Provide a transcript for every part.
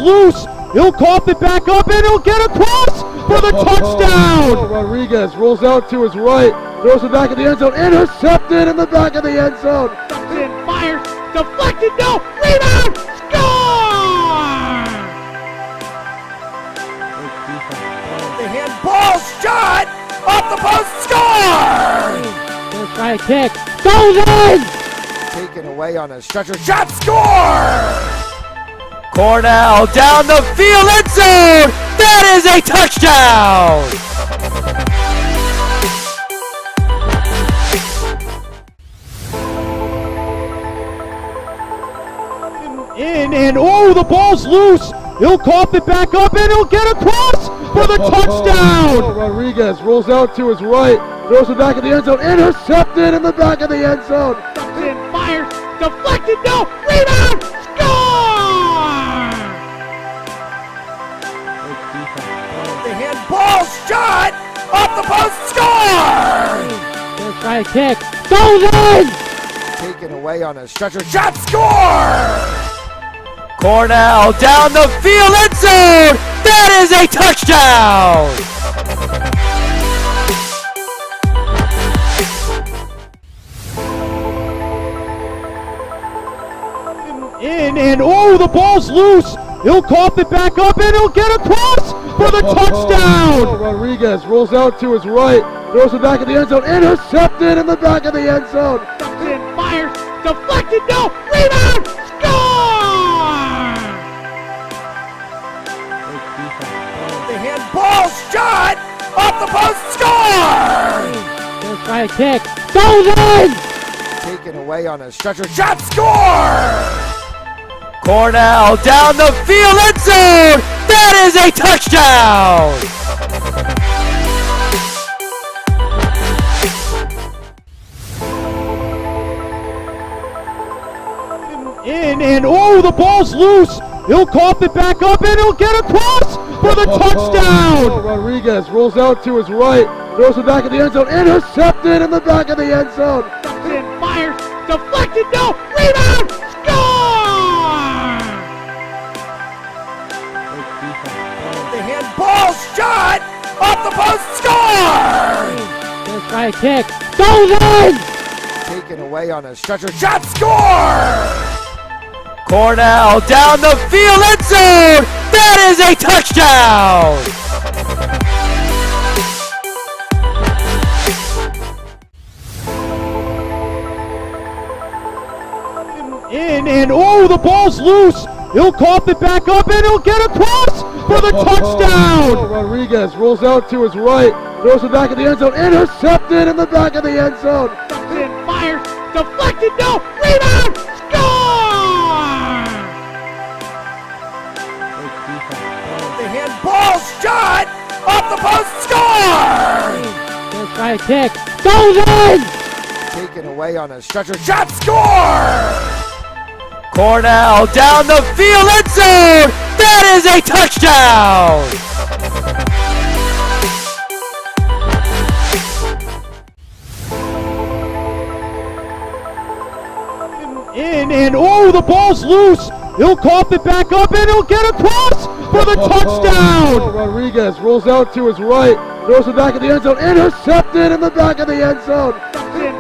loose. He'll cough it back up and he'll get across for the touchdown. Rodriguez rolls out to his right, throws it back in the end zone, intercepted in the back of the end zone. Fires, deflected, no, rebound, score! The handball shot off the post, score! First right kick, goes in! Taken away on a stretcher, shot, score! Cornell down the field, end zone! That is a touchdown! In and oh, the ball's loose. He'll cough it back up and he'll get across for the touchdown. Rodriguez rolls out to his right, throws it back in the end zone, intercepted in the back of the end zone. Fires, deflected, no, rebound, score! The handball shot off the post, score! First right kick, goes in! Taken away on a stretcher, shot, score! Cornell down the field, end zone! That is a touchdown! In and oh, the ball's loose. He'll cough it back up and he'll get across for the touchdown. Rodriguez rolls out to his right, throws it back in the end zone, intercepted in the back of the end zone. Fires, deflected, no, rebound, score! The handball shot off the post, score! First right kick, goes in! Taken away on a stretcher, shot, score! Cornell down the field, end zone! That is a touchdown! In and oh, the ball's loose. He'll cough it back up and he'll get across for the touchdown. Rodriguez rolls out to his right, throws it back in the end zone, intercepted in the back of the end zone. Fires, deflected, no, rebound, score! The handball shot off the post, score! First right kick, goes in! Taken away on a stretcher, shot, score! Cornell down the field, end zone! That is a touchdown! In and oh, the ball's loose. He'll cough it back up and he'll get across for the touchdown. Rodriguez rolls out to his right, throws it back in the end zone, intercepted in the back of the end zone. Fires, deflected, no, rebound, score! The handball shot off the post, score! First right kick, goes in! Taken away on a stretcher, shot, score! Cornell down the field, end zone! That is a touchdown! In and oh, the ball's loose. He'll cough it back up and he'll get across for the touchdown. Rodriguez rolls out to his right, throws it back in the end zone, intercepted in the back of the end zone.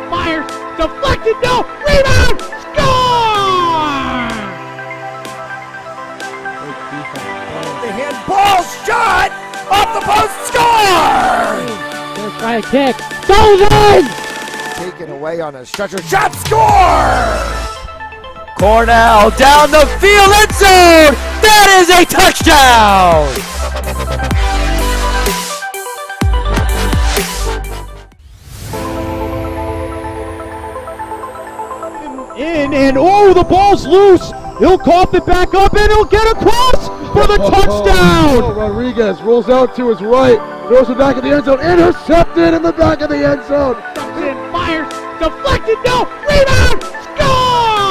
Fires, deflected, no, rebound, score! The handball shot off the post, score! First right kick, goes in! Taken away on a stretcher, shot, score! Cornell down the field, end zone! That is a touchdown! In and oh, the ball's loose. He'll cough it back up and he'll get across for the touchdown. Rodriguez rolls out to his right, throws it back in the end zone, intercepted in the back of the end zone. Fires, deflected, no, rebound, score!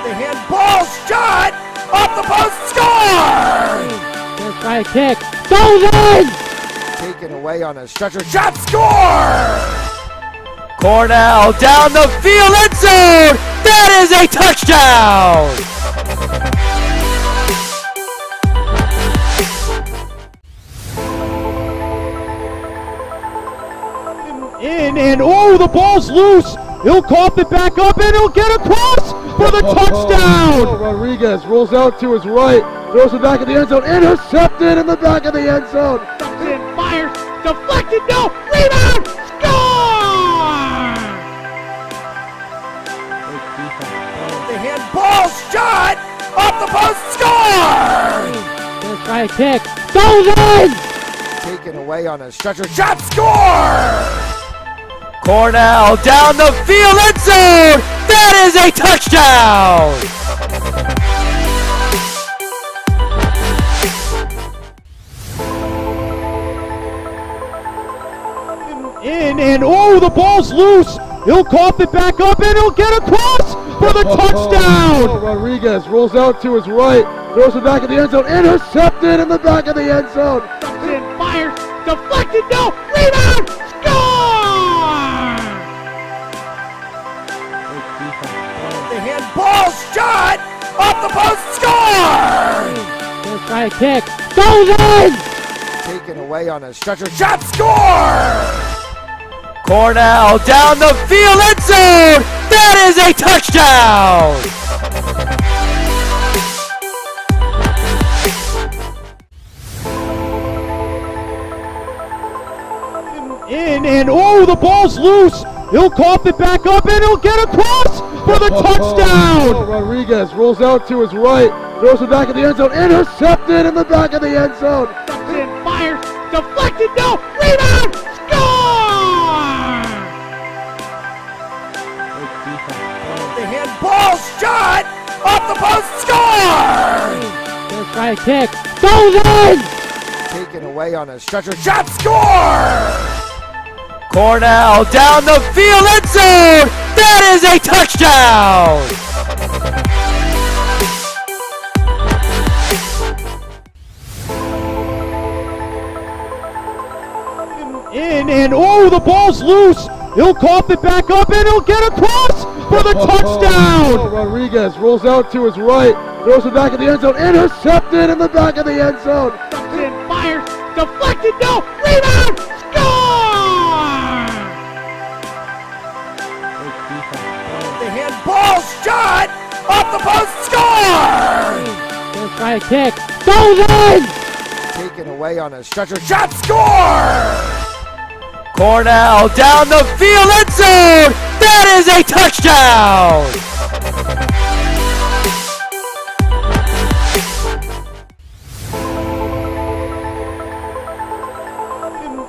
The handball shot off the post, score! First right kick, goes in! Taken away on a stretcher, shot, score! Cornell down the field, end zone! That is a touchdown! In and oh, the ball's loose. He'll cough it back up and he'll get across for the touchdown. Rodriguez rolls out to his right, throws it back in the end zone, intercepted in the back of the end zone. And fires, deflected, no, rebound, score! The handball shot off the post, score! Gonna try a kick, goes in! Taken away on a stretcher, shot, score! Cornell down the field, end zone! That is a touchdown! In and oh, the ball's loose. He'll cough it back up and he'll get across for the touchdown. Rodriguez rolls out to his right, throws it back in the end zone, intercepted in the back of the end zone. And fires, deflected, no, rebound, score! The handball shot off the post, score! Gonna try a kick, goes in! Taken away on a stretcher, shot, score! Cornell down the field, end zone! That is a touchdown! In and oh, the ball's loose. He'll cough it back up and he'll get across for the touchdown. Rodriguez rolls out to his right, throws it back in the end zone, intercepted in the back of the end zone. And fires, deflected, no, rebound, score! The handball shot off the post, score! Gonna try a kick, goes in! Taken away on a stretcher, shot, score! Cornell down the field, end zone! That is a touchdown! In and oh, the ball's loose. He'll cough it back up and he'll get across for the touchdown. Rodriguez rolls out to his right, throws it back in the end zone, intercepted in the back of the end zone. And fires, deflected, no, rebound, score! The handball shot off the post, score! Gonna try a kick, goes in! Taken away on a stretcher, shot, score! Cornell down the field, end zone! That is a touchdown!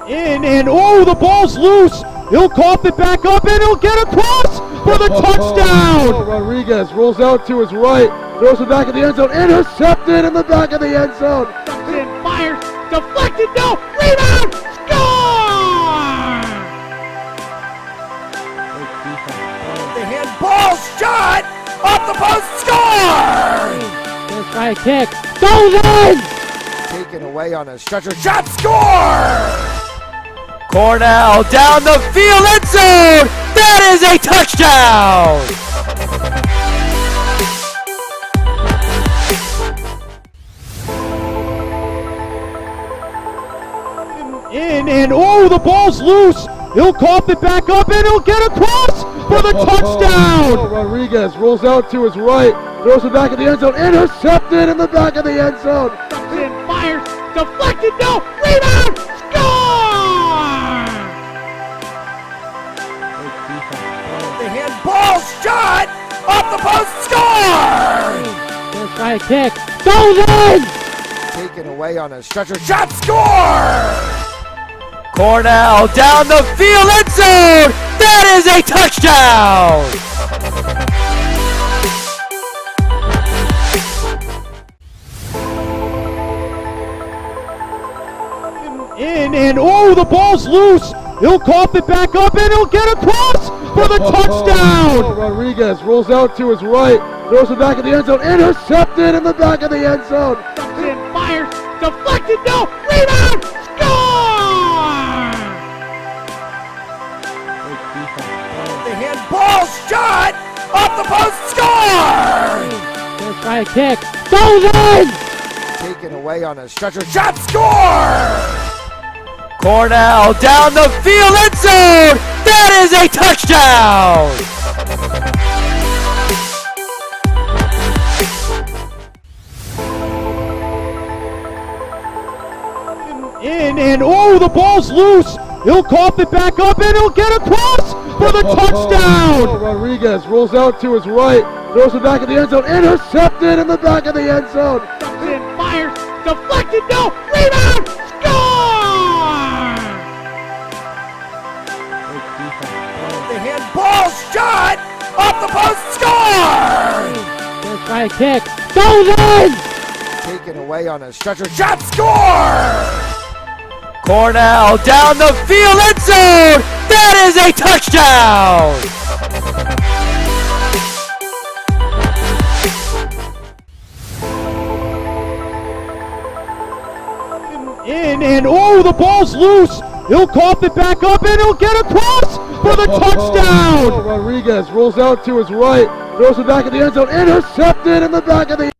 In and oh, the ball's loose. He'll cough it back up and he'll get across for the touchdown. Rodriguez rolls out to his right, throws it back in the end zone, intercepted in the back of the end zone. And fires, deflected, no, rebound, score! The handball shot off the post, score! Gonna try a kick, goes in! Taken away on a stretcher, shot, score! Cornell down the field, end zone! That is a touchdown! In and oh, the ball's loose. He'll cough it back up and he'll get across for the touchdown. Rodriguez rolls out to his right, throws it back in the end zone, intercepted in the back of the end zone. And fires, deflected, no, rebound, score! The handball shot off the post, score! Gonna try a kick, goes in! Taken away on a stretcher, shot, score! Cornell down the field, end zone! That is a touchdown! In and oh, the ball's loose. He'll cough it back up and he'll get across for the touchdown. Rodriguez rolls out to his right, throws it back in the end zone, intercepted in the back of the end zone. And fires, deflected, no, rebound, score! The handball shot off the post, score! First try a kick, goes in! Taken away on a stretcher, shot, score! Cornell down the field, end zone! That is a touchdown! In and oh, the ball's loose. He'll cough it back up and he'll get across for the touchdown. Rodriguez rolls out to his right, throws it back in the end zone, intercepted in the back of the end zone. In, fires, deflected, no, rebound, score! The handball shot off the post, score! First try a kick, goes in! Taken away on a stretcher, shot, score! Cornell down the field, end zone! That is a touchdown! In and oh, the ball's loose. He'll cough it back up and he'll get across for the touchdown. Rodriguez rolls out to his right, throws it back in the end zone, intercepted in the back of the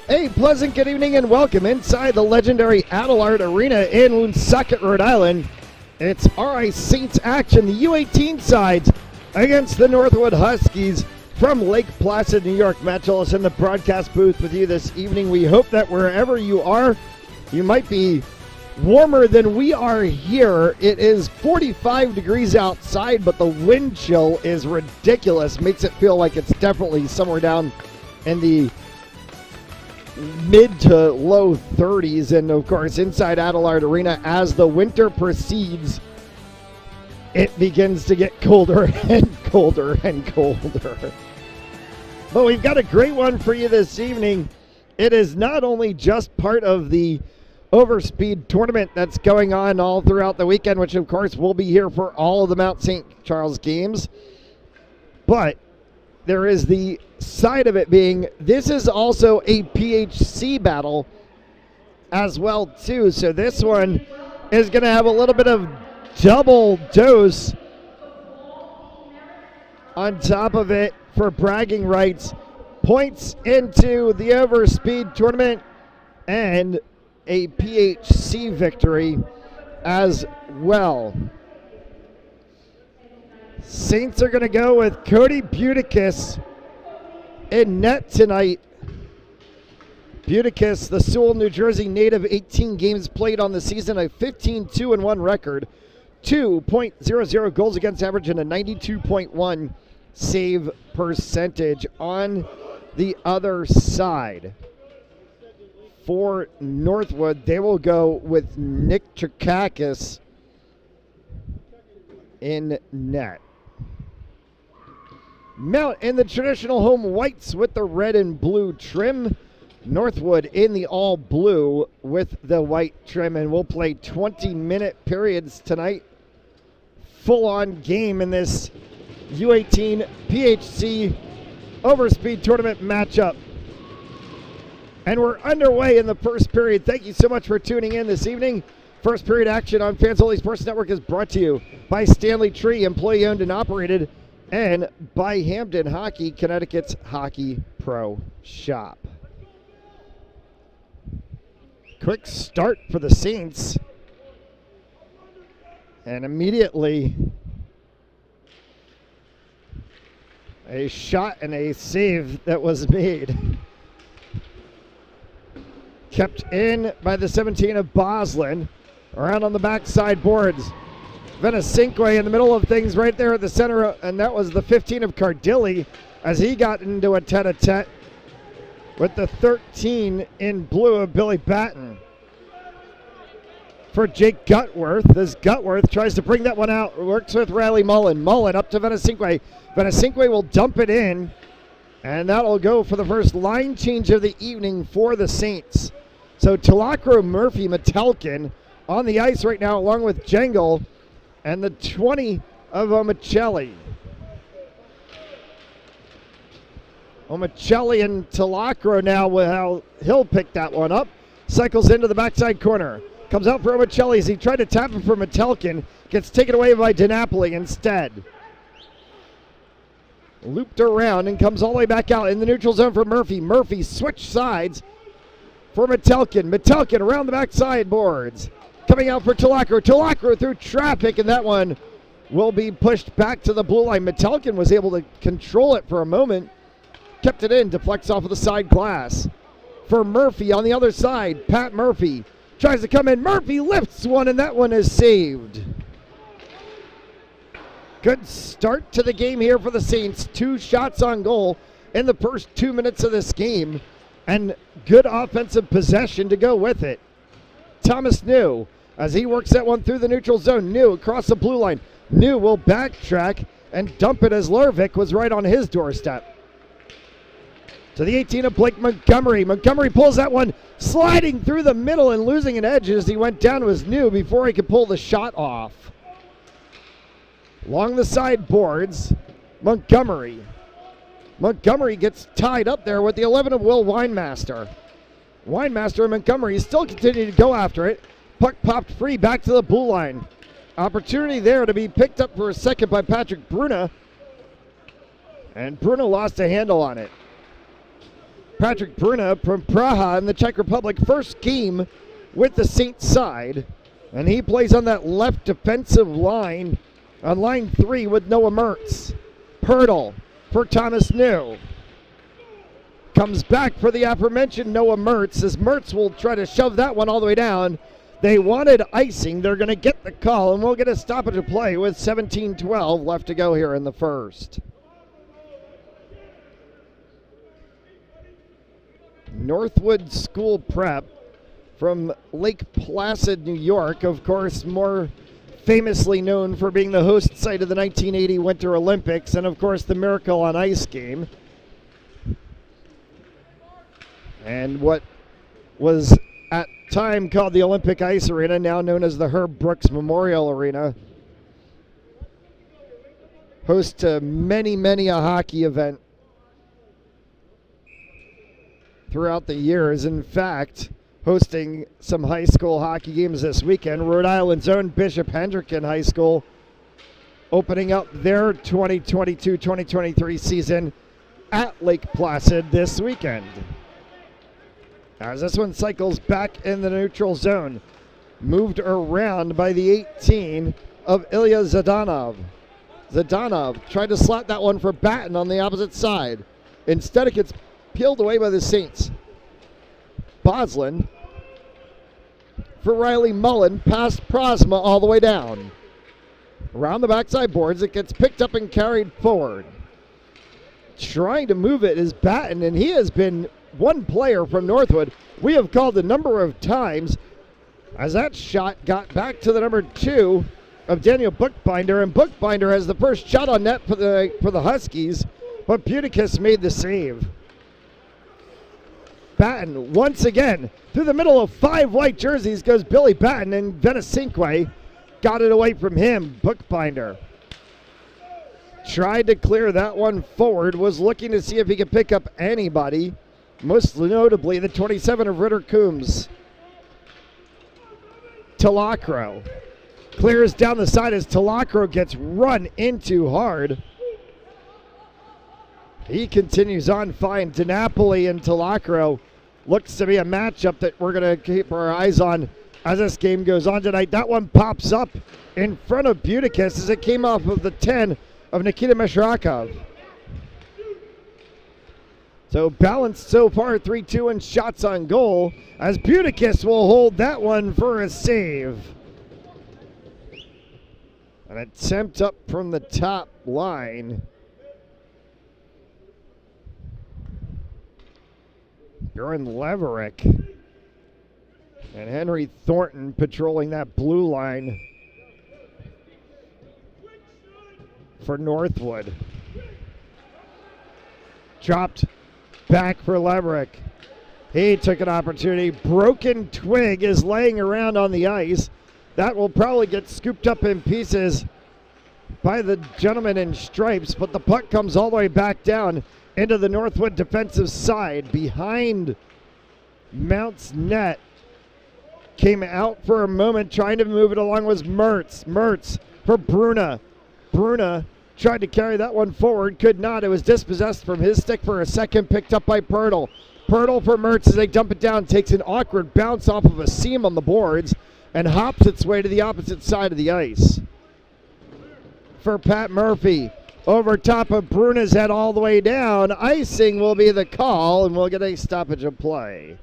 A pleasant good evening and welcome inside the legendary Adelard Arena in Woonsocket, Rhode Island. It's RI Saints action, the U18 sides against the Northwood Huskies from Lake Placid, New York. Matt Gillis in the broadcast booth with you this evening. We hope that wherever you are, you might be warmer than we are here. It is 45 degrees outside, but the wind chill is ridiculous. Makes it feel like it's definitely somewhere down in the mid to low 30s, and of course inside Adelard Arena as the winter proceeds, it begins to get colder and colder and colder. But we've got a great one for you this evening. It is not only just part of the Overspeed tournament that's going on all throughout the weekend, which of course will be here for all of the Mount St. Charles games, but there is the side of it being this is also a PHC battle as well too. So this one is going to have a little bit of double dose on top of it for bragging rights, points into the Overspeed tournament and a PHC victory as well. Saints are going to go with Cody Buticus in net tonight. Buticus, the Sewell, New Jersey native, 18 games played on the season, a 15-2-1 record, 2.00 goals against average, and a 92.1 save percentage. On the other side, for Northwood, they will go with Nick Trakakis in net. Mount in the traditional home whites with the red and blue trim. Northwood in the all blue with the white trim, and we'll play 20-minute periods tonight. Full-on game in this U18 PHC Overspeed tournament matchup. And we're underway in the first period. Thank you so much for tuning in this evening. First period action on Fans Only Sports Network is brought to you by Stanley Tree, employee owned and operated, and by Hampden Hockey, Connecticut's hockey pro shop. Quick start for the Saints. And immediately a shot and a save that was made. Kept in by the 17 of Boslin. Around on the backside boards. Venesinque in the middle of things right there at the center, and that was the 15 of Cardilli as he got into a tete-a-tete with the 13 in blue of Billy Batten. For Jake Gutworth, as Gutworth tries to bring that one out, works with Riley Mullen. Mullen up to Venesinque. Venesinque will dump it in, and that'll go for the first line change of the evening for the Saints. So Talakro, Murphy, Metelkin on the ice right now along with Jengle. And the 20 of Omicelli. Omicelli and Talacro now. Well, he'll pick that one up. Cycles into the backside corner. Comes out for Omicelli as he tried to tap it for Metelkin. Gets taken away by DiNapoli instead. Looped around and comes all the way back out in the neutral zone for Murphy. Murphy switched sides for Metelkin. Metelkin around the backside boards. Coming out for Talacro. Talacro through traffic, and that one will be pushed back to the blue line. Metelkin was able to control it for a moment. Kept it in, deflects off of the side glass. For Murphy on the other side, Pat Murphy tries to come in. Murphy lifts one, and that one is saved. Good start to the game here for the Saints. 2 shots on goal in the first 2 minutes of this game, and good offensive possession to go with it. Thomas New, as he works that one through the neutral zone. New across the blue line. New will backtrack and dump it as Lervik was right on his doorstep. To the 18 of Blake Montgomery. Montgomery pulls that one, sliding through the middle and losing an edge as he went down to his New before he could pull the shot off. Along the side boards, Montgomery. Montgomery gets tied up there with the 11 of Will Winemaster. Winemaster and Montgomery still continue to go after it. Puck popped free back to the blue line. Opportunity there to be picked up for a second by Patrick Bruna. And Bruna lost a handle on it. Patrick Bruna from Praha in the Czech Republic, first game with the Saints side. And he plays on that left defensive line on line 3 with Noah Mertz. Hurdle for Thomas New. Comes back for the aforementioned Noah Mertz as Mertz will try to shove that one all the way down. They wanted icing. They're going to get the call, and we'll get a stoppage of play with 17-12 left to go here in the first. Northwood School Prep from Lake Placid, New York, of course, more famously known for being the host site of the 1980 Winter Olympics and, of course, the Miracle on Ice game. And what was at time called the Olympic Ice Arena, now known as the Herb Brooks Memorial Arena, host to many, many a hockey event throughout the years. In fact, hosting some high school hockey games this weekend. Rhode Island's own Bishop Hendricken High School opening up their 2022-2023 season at Lake Placid this weekend. As this one cycles back in the neutral zone. Moved around by the 18 of Ilya Zdanov. Zdanov tried to slap that one for Batten on the opposite side. Instead, it gets peeled away by the Saints. Boslin for Riley Mullen, past Prosma all the way down. Around the backside boards, it gets picked up and carried forward. Trying to move it is Batten, and he has been one player from Northwood we have called a number of times as that shot got back to the number 2 of Daniel Bookbinder, and Bookbinder has the first shot on net for the Huskies, but Buticus made the save. Batten once again through the middle of 5 white jerseys goes Billy Batten, and Venesinque got it away from him. Bookbinder tried to clear that one forward, was looking to see if he could pick up anybody, most notably the 27 of Ritter Coombs. Talacro clears down the side as Talacro gets run into hard. He continues on fine. DiNapoli and Talacro looks to be a matchup that we're going to keep our eyes on as this game goes on tonight. That one pops up in front of Buticus as it came off of the 10 of Nikita Meshrakov. So balanced so far, 3-2 and shots on goal as Buticus will hold that one for a save. An attempt up from the top line. Bjorn Leverick and Henry Thornton patrolling that blue line for Northwood. Dropped back for Leverick. He took an opportunity. Broken twig is laying around on the ice. That will probably get scooped up in pieces by the gentleman in stripes, but the puck comes all the way back down into the Northwood defensive side behind Mount's net. Came out for a moment, trying to move it along was Mertz. Mertz for Bruna. Bruna tried to carry that one forward, could not. It was dispossessed from his stick for a second, picked up by Pirtle. Pirtle for Mertz as they dump it down, takes an awkward bounce off of a seam on the boards and hops its way to the opposite side of the ice. For Pat Murphy, over top of Bruna's head all the way down. Icing will be the call, and we'll get a stoppage of play.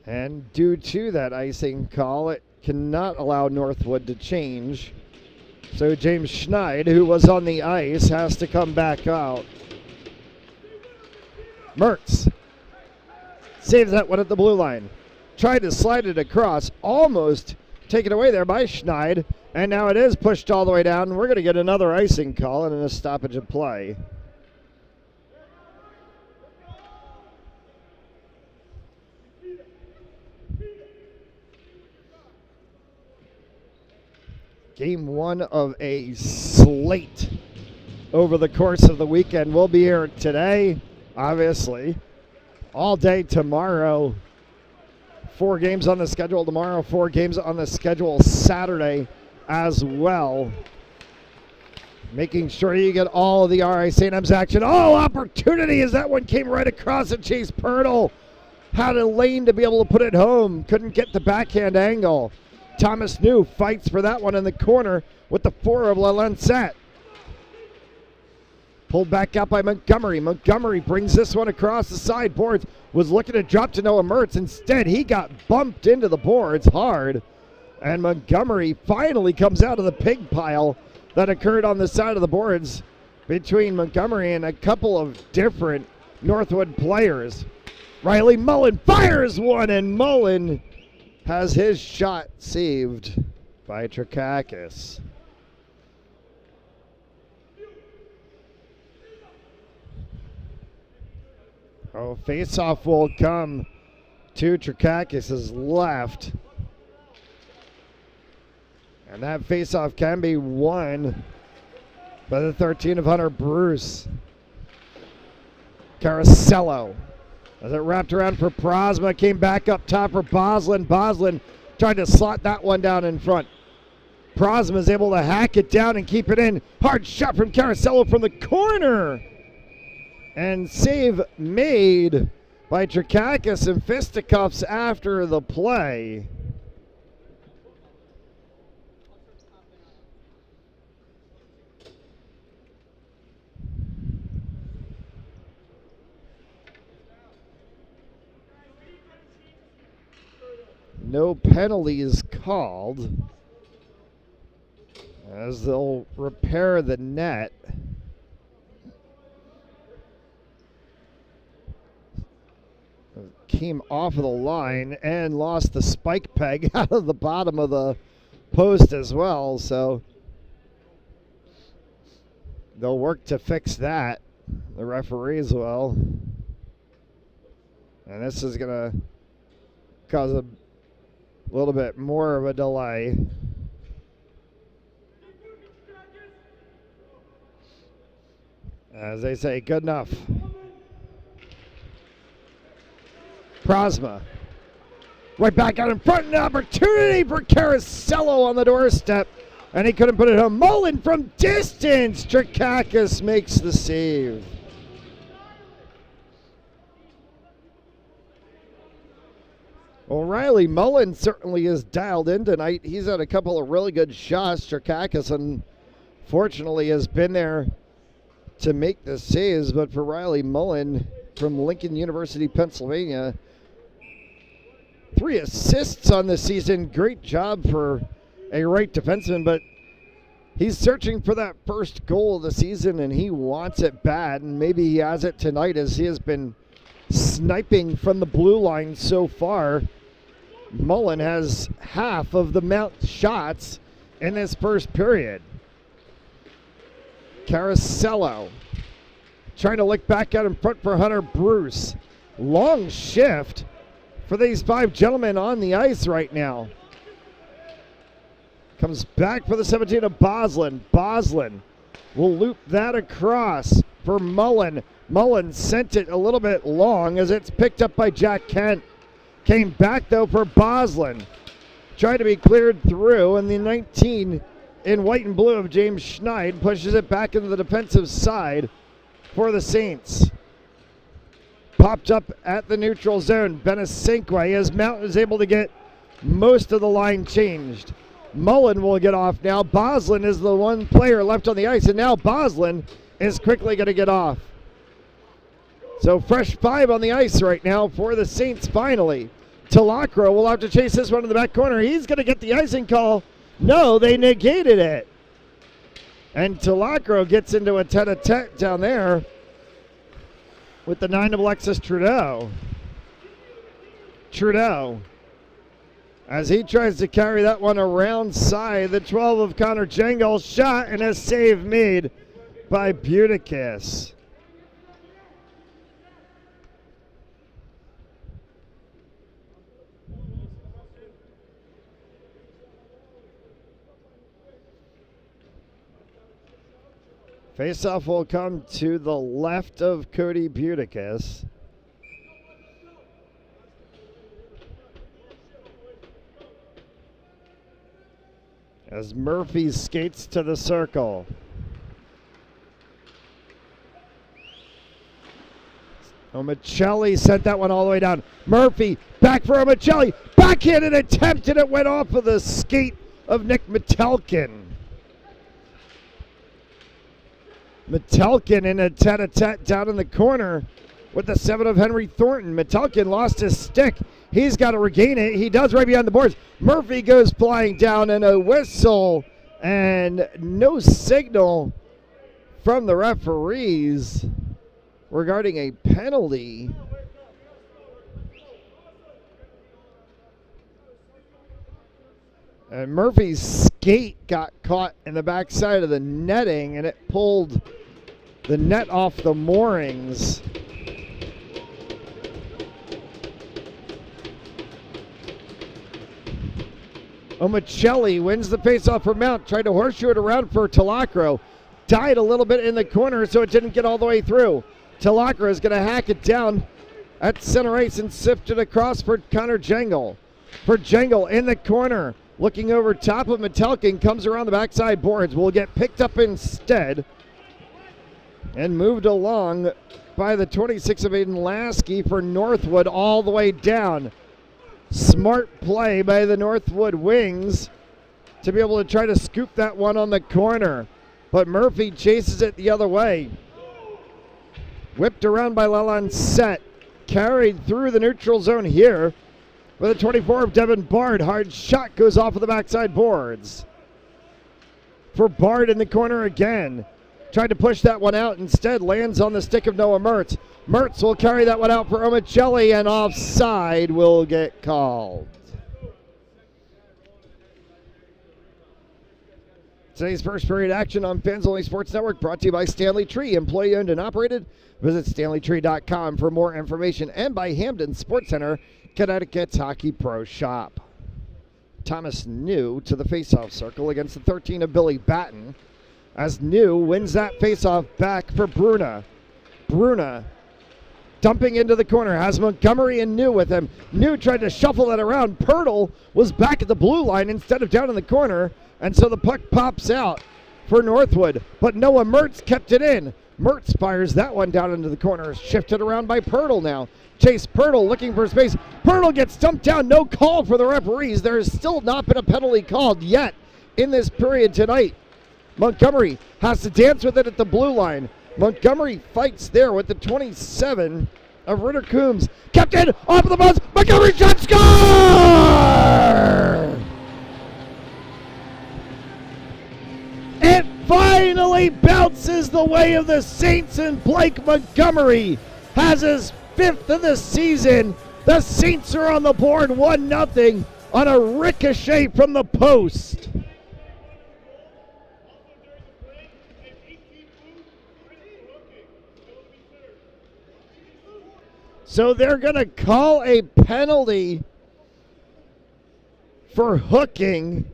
And due to that icing call, it cannot allow Northwood to change. So James Schneid, who was on the ice, has to come back out. Mertz saves that one at the blue line. Tried to slide it across, almost taken away there by Schneid. And now it is pushed all the way down. We're going to get another icing call and a stoppage of play. Game one of a slate over the course of the weekend. We'll be here today, obviously, all day tomorrow. 4 games on the schedule tomorrow, 4 games on the schedule Saturday as well. Making sure you get all of the RI St. M's action. Oh, opportunity as that one came right across and Chase Pirtle had a lane to be able to put it home. Couldn't get the backhand angle. Thomas New fights for that one in the corner with the 4 of Lancette. Pulled back out by Montgomery. Montgomery brings this one across the sideboards. Was looking to drop to Noah Mertz. Instead, he got bumped into the boards hard. And Montgomery finally comes out of the pig pile that occurred on the side of the boards between Montgomery and a couple of different Northwood players. Riley Mullen fires one, and Mullen has his shot saved by Trakakis. Oh, face-off will come to Trakakis' left. And that face-off can be won by the 13 of Hunter Bruce. Caracello. As it wrapped around for Prosma, came back up top for Boslin. Boslin tried to slot that one down in front. Prosma is able to hack it down and keep it in. Hard shot from Caracello from the corner. And save made by Trakakis and fisticuffs after the play. No penalties called as they'll repair the net. Came off of the line and lost the spike peg out of the bottom of the post as well, so they'll work to fix that, the referees will. And this is going to cause a little bit more of a delay. As they say, good enough. Prosma. Right back out in front, an opportunity for Caracello on the doorstep, and he couldn't put it home. Mullen from distance. Trakakis makes the save. Well, Riley Mullen certainly is dialed in tonight. He's had a couple of really good shots. Trakakis, unfortunately, has been there to make the saves, but for Riley Mullen from Lincoln University, Pennsylvania, 3 assists on the season. Great job for a right defenseman, but he's searching for that first goal of the season, and he wants it bad, and maybe he has it tonight as he has been sniping from the blue line so far. Mullen has half of the Mount shots in this first period. Caracello trying to look back out in front for Hunter Bruce. Long shift for these 5 gentlemen on the ice right now. Comes back for the 17 of Boslin. Boslin will loop that across for Mullen. Mullen sent it a little bit long as it's picked up by Jack Kent. Came back though for Boslin. Tried to be cleared through, and the 19 in white and blue of James Schneid pushes it back into the defensive side for the Saints. Popped up at the neutral zone. Benesinque, as Mountain is able to get most of the line changed. Mullen will get off now. Boslin is the one player left on the ice, and now Boslin is quickly going to get off. So fresh 5 on the ice right now for the Saints finally. Talacro will have to chase this one in the back corner. He's going to get the icing call. No, they negated it. And Talacro gets into a tete-a-tete down there with the 9 of Alexis Trudeau. Trudeau, as he tries to carry that one around side, the 12 of Connor Jengel, shot and a save made by Buticus. Faceoff will come to the left of Cody Buticus. As Murphy skates to the circle. Omicelli sent that one all the way down. Murphy back for Omicelli. Backhanded attempt, and it went off of the skate of Nick Metelkin. Metelkin in a tete-a-tete down in the corner with the 7 of Henry Thornton. Metelkin lost his stick. He's got to regain it. He does right behind the boards. Murphy goes flying down, and a whistle and no signal from the referees regarding a penalty. And Murphy's skate got caught in the backside of the netting, and it pulled the net off the moorings. Omicelli wins the faceoff for Mount. Tried to horseshoe it around for Talacro. Died a little bit in the corner, so it didn't get all the way through. Talacro is going to hack it down at center ice and sift it across for Connor Jengel. For Jengel in the corner, looking over top of Metelkin, comes around the backside boards. Will get picked up instead and moved along by the 26 of Aiden Lasky for Northwood all the way down. Smart play by the Northwood Wings to be able to try to scoop that one on the corner. But Murphy chases it the other way. Whipped around by Lalancette. Carried through the neutral zone here with a 24 of Devin Bard. Hard shot goes off of the backside boards. For Bard in the corner again. Tried to push that one out. Instead lands on the stick of Noah Mertz. Mertz will carry that one out for Omicelli, and offside will get called. Today's first period action on Fans Only Sports Network brought to you by Stanley Tree, employee owned and operated. Visit StanleyTree.com for more information, and by Hamden Sports Center, Connecticut's Hockey Pro Shop. Thomas New to the faceoff circle against the 13 of Billy Batten, as New wins that faceoff back for Bruna. Bruna dumping into the corner, has Montgomery and New with him. New tried to shuffle that around. Pirtle was back at the blue line instead of down in the corner, and so the puck pops out for Northwood, but Noah Mertz kept it in. Mertz fires that one down into the corner, shifted around by Pirtle now. Chase Pirtle looking for space. Pirtle gets dumped down, no call for the referees. There has still not been a penalty called yet in this period tonight. Montgomery has to dance with it at the blue line. Montgomery fights there with the 27 of Ritter Coombs. Kept in, off of the buzz, Montgomery shot, score! It finally bounces the way of the Saints, and Blake Montgomery has his 5th of the season. The Saints are on the board 1-0 on a ricochet from the post. So they're going to call a penalty for hooking.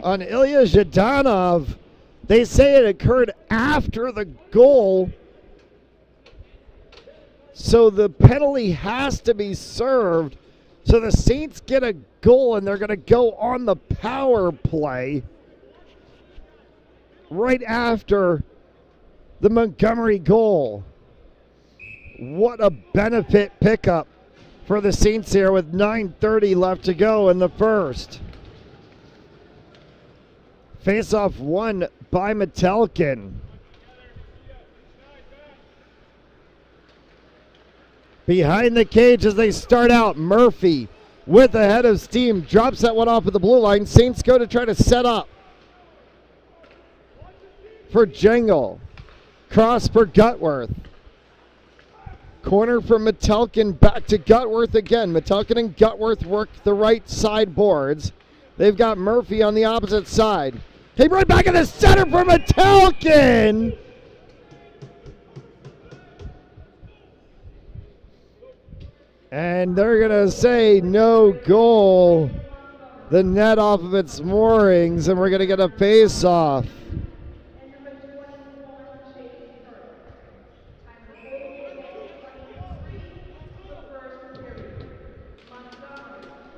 On Ilya Zhdanov. They say it occurred after the goal. So the penalty has to be served. So the Saints get a goal and they're going to go on the power play right after the Montgomery goal. What a benefit pickup for the Saints here with 9:30 left to go in the first. Face-off won by Metelkin. Behind the cage as they start out, Murphy with a head of steam, drops that one off at the blue line. Saints go to try to set up for Jengel. Cross for Gutworth. Corner for Metelkin, back to Gutworth again. Metelkin and Gutworth work the right side boards. They've got Murphy on the opposite side. He right back in the center for Metelkin. And they're going to say no goal. The net off of its moorings, and we're going to get a face-off.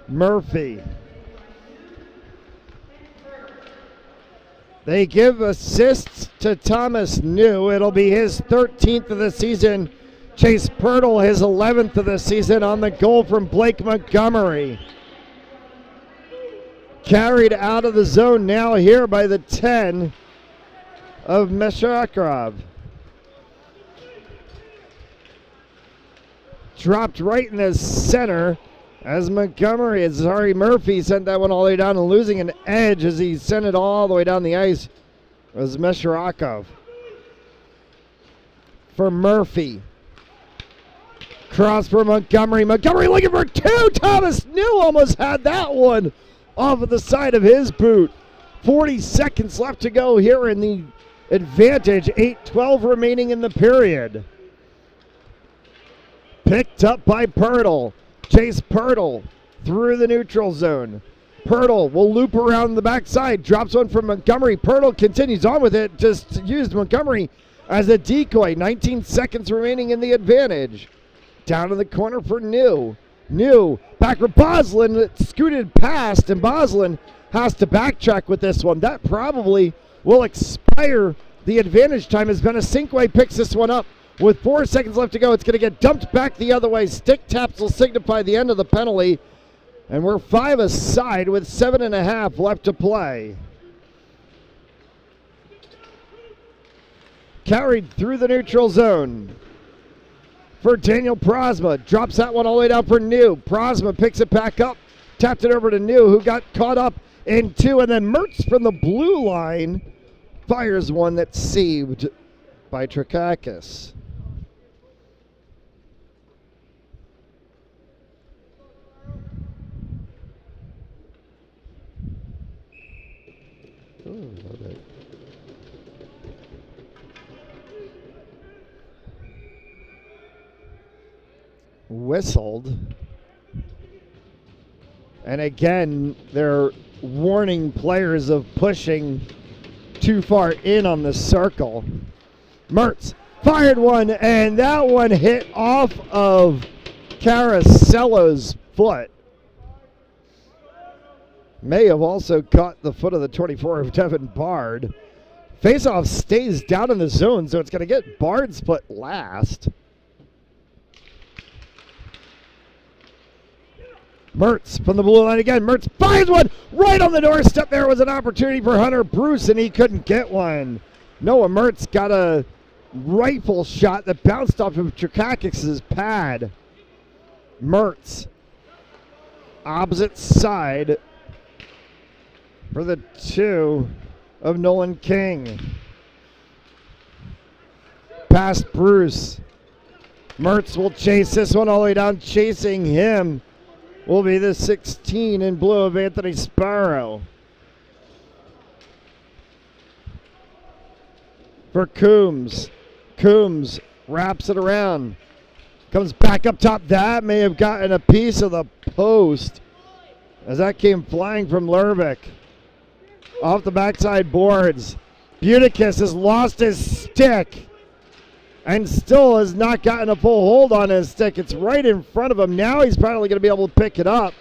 Murphy. They give assists to Thomas New. It'll be his 13th of the season. Chase Pirtle, his 11th of the season, on the goal from Blake Montgomery. Carried out of the zone now here by the 10 of Meshakarov. Dropped right in the center as Murphy sent that one all the way down and losing an edge as he sent it all the way down the ice was Mesharakov. For Murphy. Cross for Montgomery. Montgomery looking for two. Thomas New almost had that one off of the side of his boot. 40 seconds left to go here in the advantage. 8:12 remaining in the period. Picked up by Pirtle. Chase Pirtle through the neutral zone. Pirtle will loop around the backside. Drops one from Montgomery. Pirtle continues on with it. Just used Montgomery as a decoy. 19 seconds remaining in the advantage. Down in the corner for New. New back for Boslin. Scooted past, and Boslin has to backtrack with this one. That probably will expire the advantage time as Benesinque picks this one up. With 4 seconds left to go, it's going to get dumped back the other way. Stick taps will signify the end of the penalty. And we're 5 aside with 7.5 left to play. Carried through the neutral zone for Daniel Prosma. Drops that one all the way down for New. Prosma picks it back up. Tapped it over to New, who got caught up in two. And then Mertz from the blue line fires one that's saved by Trakakis. Whistled. And again, they're warning players of pushing too far in on the circle. Mertz fired one, and that one hit off of Caracello's foot. May have also caught the foot of the 24 of Devin Bard. Faceoff stays down in the zone, so it's going to get Bard's foot last. Mertz from the blue line again. Mertz finds one right on the doorstep. There was an opportunity for Hunter Bruce, and he couldn't get one. Noah Mertz got a rifle shot that bounced off of Trakakis' pad. Mertz, opposite side for the 2 of Nolan King. Past Bruce. Mertz will chase this one all the way down. Chasing him will be the 16 in blue of Anthony Sparrow. for Coombs. Coombs wraps it around. Comes back up top. That may have gotten a piece of the post as that came flying from Lervik. Off the backside boards. Buticus has lost his stick and still has not gotten a full hold on his stick. It's right in front of him. Now he's probably going to be able to pick it up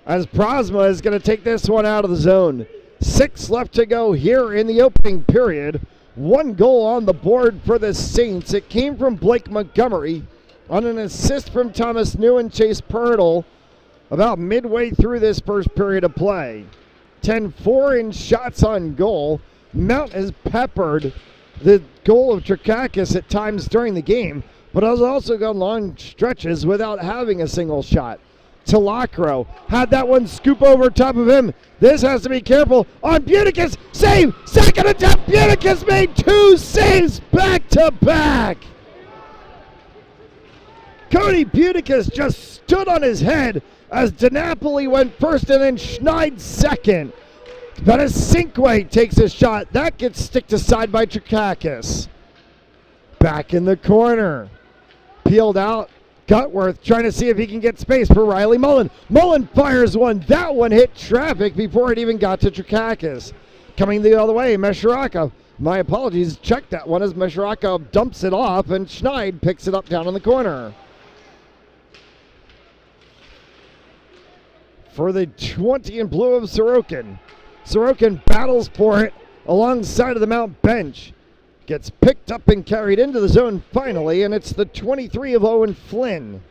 as Prosma is going to take this one out of the zone. 6 left to go here in the opening period. 1 goal on the board for the Saints. It came from Blake Montgomery on an assist from Thomas New and Chase Pirtle about midway through this first period of play. 10-4 in shots on goal. Mount has peppered the goal of Trakakis at times during the game, but has also gone long stretches without having a single shot. Talacro had that one scoop over top of him. This has to be careful on Buticus. Save! Second attempt! Buticus made 2 saves back to back! Cody Buticus just stood on his head as DiNapoli went first and then Schneid second. But as Sinkway takes a shot, that gets sticked aside by Trakakis. Back in the corner. Peeled out. Gutworth trying to see if he can get space for Riley Mullen. Mullen fires one. That one hit traffic before it even got to Trakakis. Coming the other way, Mesharaka. My apologies, check that one as Mesharaka dumps it off and Schneid picks it up down in the corner. For the 20 in blue of Sorokin. Sorokin battles for it alongside of the Mount bench. Gets picked up and carried into the zone finally, and it's the 23 of Owen Flynn.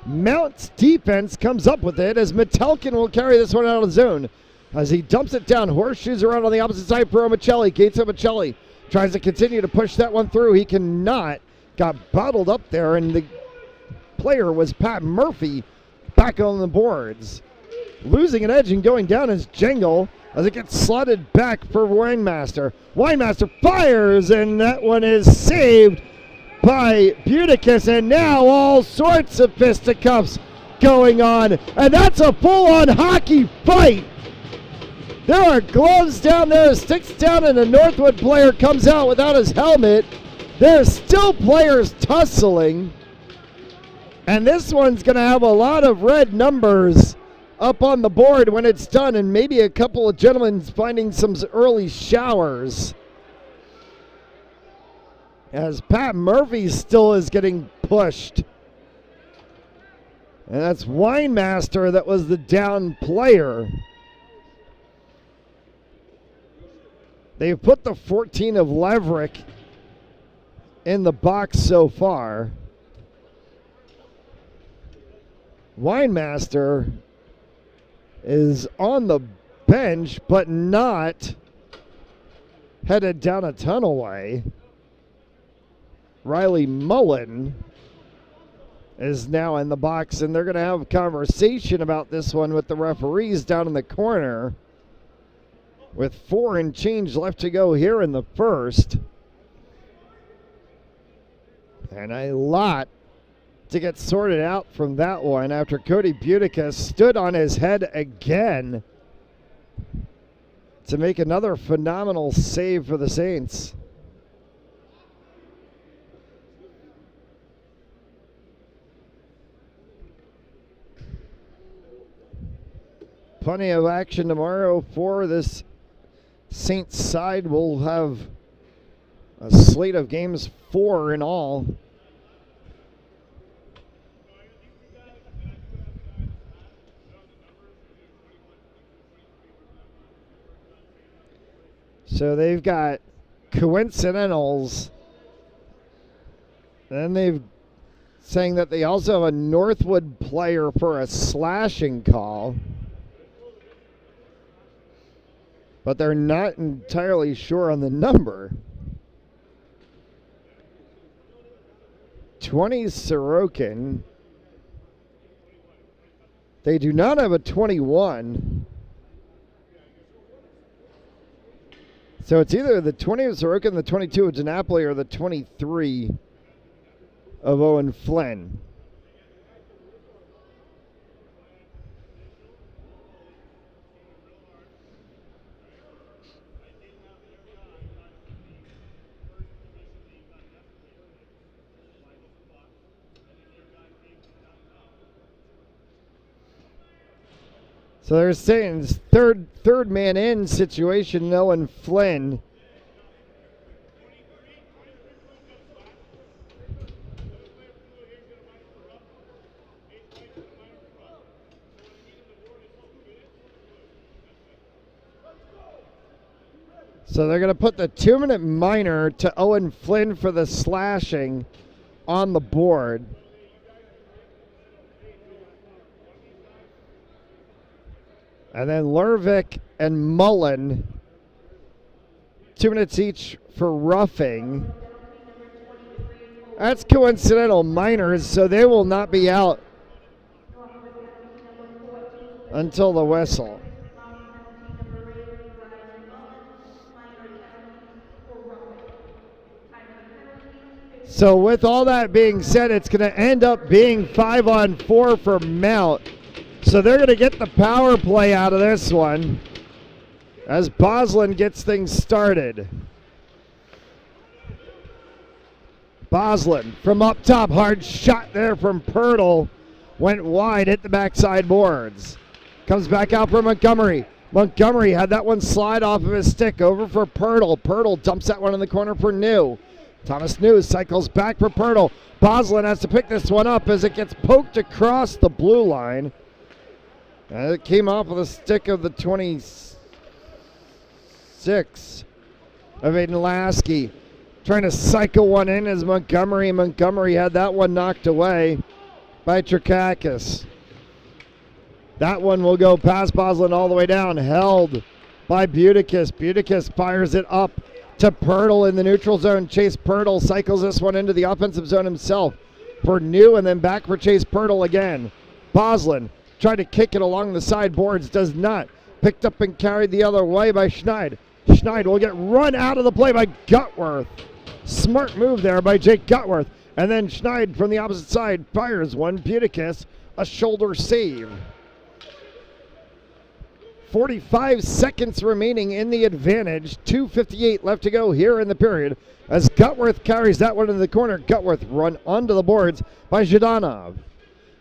Mount's defense comes up with it as Metelkin will carry this one out of the zone. As he dumps it down, horseshoes around on the opposite side for Omicelli. Gates Omicelli tries to continue to push that one through. He cannot. Got bottled up there, and the player was Pat Murphy back on the boards. Losing an edge and going down is Jengle as it gets slotted back for Winemaster. Winemaster fires, and that one is saved by Buticus, and now all sorts of fisticuffs going on, and that's a full-on hockey fight. There are gloves down there, sticks down, and a Northwood player comes out without his helmet. There's still players tussling, and this one's going to have a lot of red numbers up on the board when it's done, and maybe a couple of gentlemen finding some early showers. As Pat Murphy still is getting pushed. And that's Winemaster that was the down player. They've put the 14 of Leverick in the box so far. Winemaster is on the bench, but not headed down a tunnel way. Riley Mullen is now in the box, and they're going to have a conversation about this one with the referees down in the corner with 4 and change left to go here in the first. And a lot to get sorted out from that one after Cody Buticus stood on his head again to make another phenomenal save for the Saints. Plenty of action tomorrow for this Saints side. We'll have a slate of games, 4 in all. So they've got coincidentals. Then they've saying that they also have a Northwood player for a slashing call. But they're not entirely sure on the number. 20 Sorokin. They do not have a 21. So it's either the 20 of Sorokin, the 22 of DiNapoli, or the 23 of Owen Flynn. So they're saying it's third man in situation, Owen Flynn. So they're going to put the 2-minute minor to Owen Flynn for the slashing on the board. And then Lervik and Mullen, 2 minutes each for roughing. That's coincidental minors, so they will not be out until the whistle. So with all that being said, it's going to end up being 5-on-4 for Mount. So they're going to get the power play out of this one as Boslin gets things started. Boslin from up top, hard shot there from Pirtle. Went wide, hit the backside boards. Comes back out for Montgomery. Montgomery had that one slide off of his stick over for Pirtle. Pirtle dumps that one in the corner for New. Thomas New cycles back for Pirtle. Boslin has to pick this one up as it gets poked across the blue line. And it came off of the stick of the 26 of Aiden Lasky. Trying to cycle one in as Montgomery. Montgomery had that one knocked away by Trakakis. That one will go past Boslin all the way down. Held by Buticus. Buticus fires it up to Pirtle in the neutral zone. Chase Pirtle cycles this one into the offensive zone himself for New, and then back for Chase Pirtle again. Boslin tried to kick it along the sideboards, does not. Picked up and carried the other way by Schneid. Schneid will get run out of the play by Gutworth. Smart move there by Jake Gutworth. And then Schneid from the opposite side fires one. Buticus, a shoulder save. 45 seconds remaining in the advantage. 2:58 left to go here in the period as Gutworth carries that one into the corner. Gutworth run onto the boards by Zhdanov.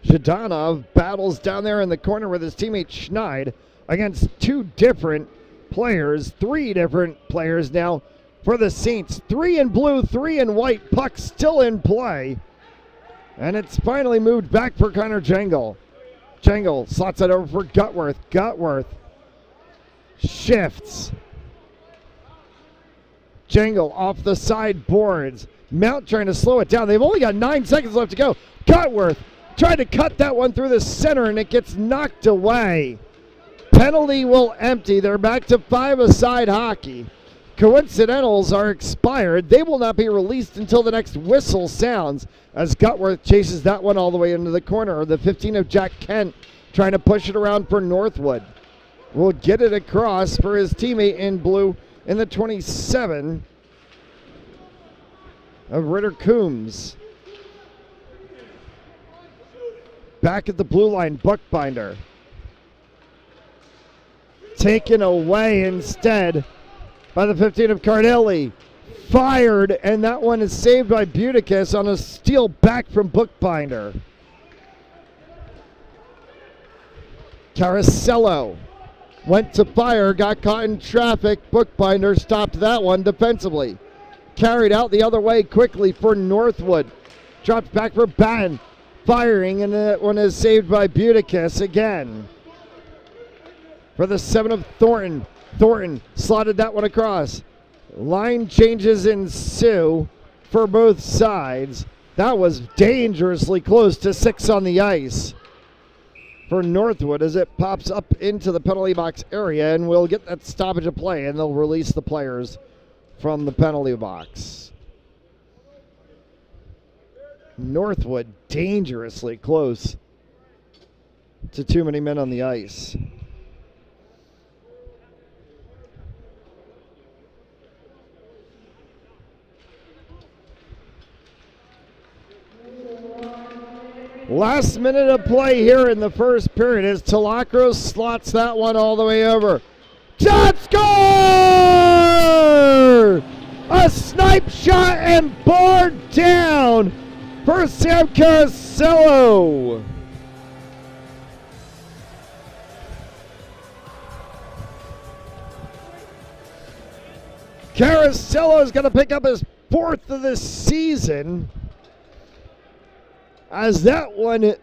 Zhdanov battles down there in the corner with his teammate Schneid against three different players now for the Saints. 3 in blue, 3 in white. Puck still in play. And it's finally moved back for Connor Jangle. Jangle slots it over for Gutworth. Gutworth shifts. Jangle off the side boards. Mount trying to slow it down. They've only got 9 seconds left to go. Gutworth tried to cut that one through the center and it gets knocked away. Penalty will empty. They're back to 5-a-side hockey. Coincidentals are expired. They will not be released until the next whistle sounds as Gutworth chases that one all the way into the corner. The 15 of Jack Kent trying to push it around for Northwood. Will get it across for his teammate in blue in the 27 of Ritter Coombs. Back at the blue line, Buckbinder. Taken away instead by the 15 of Cardilli. Fired, and that one is saved by Buticus on a steal back from Bookbinder. Carasello went to fire, got caught in traffic. Bookbinder stopped that one defensively. Carried out the other way quickly for Northwood. Dropped back for Batten. Firing, and that one is saved by Buticus again. For the 7 of Thornton. Thornton slotted that one across. Line changes ensue for both sides. That was dangerously close to 6 on the ice for Northwood as it pops up into the penalty box area, and we'll get that stoppage of play, and they'll release the players from the penalty box. Northwood dangerously close to too many men on the ice. Last minute of play here in the first period as Talacros slots that one all the way over. Shot score! A snipe shot and board down for Sam Carasello. Carasello is going to pick up his 4th of the season, as that one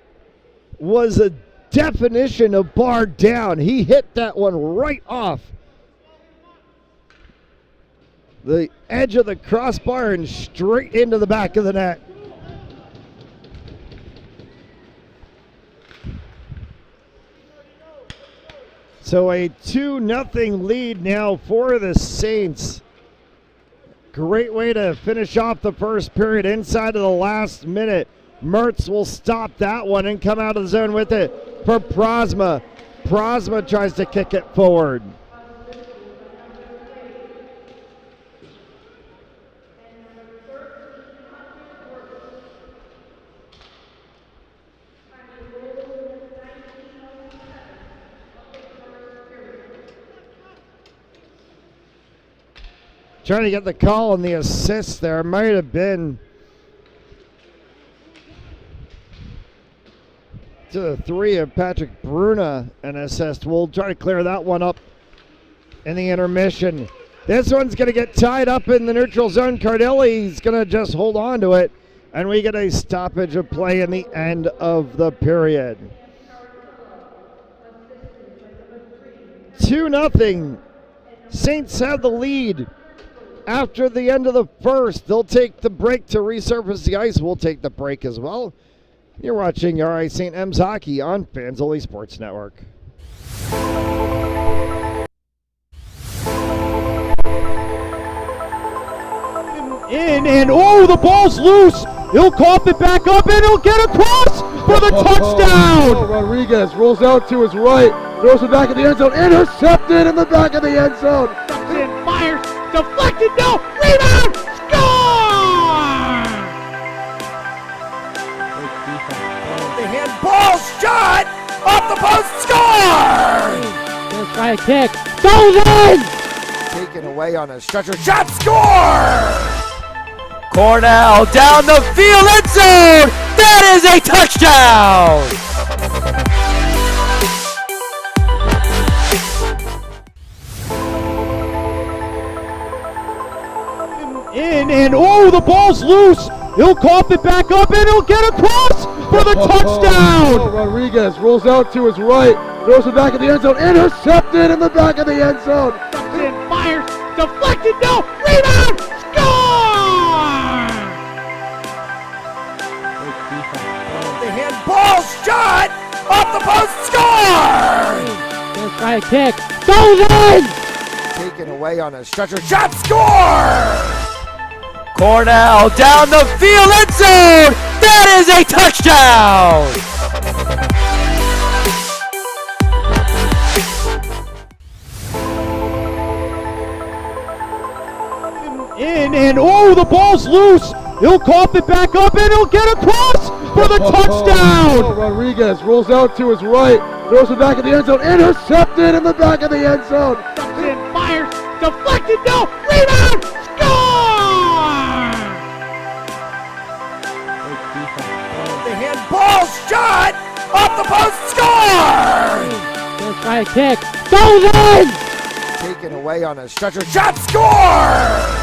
was a definition of bar down. He hit that one right off the edge of the crossbar and straight into the back of the net. So a 2-0 lead now for the Saints. Great way to finish off the first period inside of the last minute. Mertz will stop that one and come out of the zone with it for Prosma. Prosma tries to kick it forward. Trying to get the call on the assist there. Might have been to the 3 of Patrick Bruna, an assist. We'll try to clear that one up in the intermission. This one's going to get tied up in the neutral zone. Cardelli's going to just hold on to it, and we get a stoppage of play in the end of the period. 2-0. Saints have the lead. After the end of the first, they'll take the break to resurface the ice. We'll take the break as well. You're watching RI St. M's Hockey on Fans Only Sports Network. In and oh, the ball's loose. He'll cough it back up and he'll get across for the touchdown. Rodriguez rolls out to his right, throws it back in the end zone, intercepted in the back of the end zone. And fires. Deflected, no, rebound, score! The handball shot off the post, score! Gonna try a kick, goes in! Taken away on a stretcher, shot, score! Cornell down the field, end zone! That is a touchdown! In and oh, the ball's loose. He'll cough it back up and he'll get across for the touchdown. Rodriguez rolls out to his right, throws it back in the end zone, intercepted in the back of the end zone. And fires, deflected, no, rebound, score! The handball shot off the post, score! Gonna try a kick, goes in! Taken away on a stretcher, shot, score! Cornell down the field, end zone! That is a touchdown! In and oh, the ball's loose. He'll cough it back up and he'll get across for the touchdown. Rodriguez rolls out to his right, throws it back in the end zone, intercepted in the back of the end zone. And fires, deflected, no, rebound, score! The handball shot off the post, score! Gonna try a kick, goes in! Taken away on a stretcher, shot, score!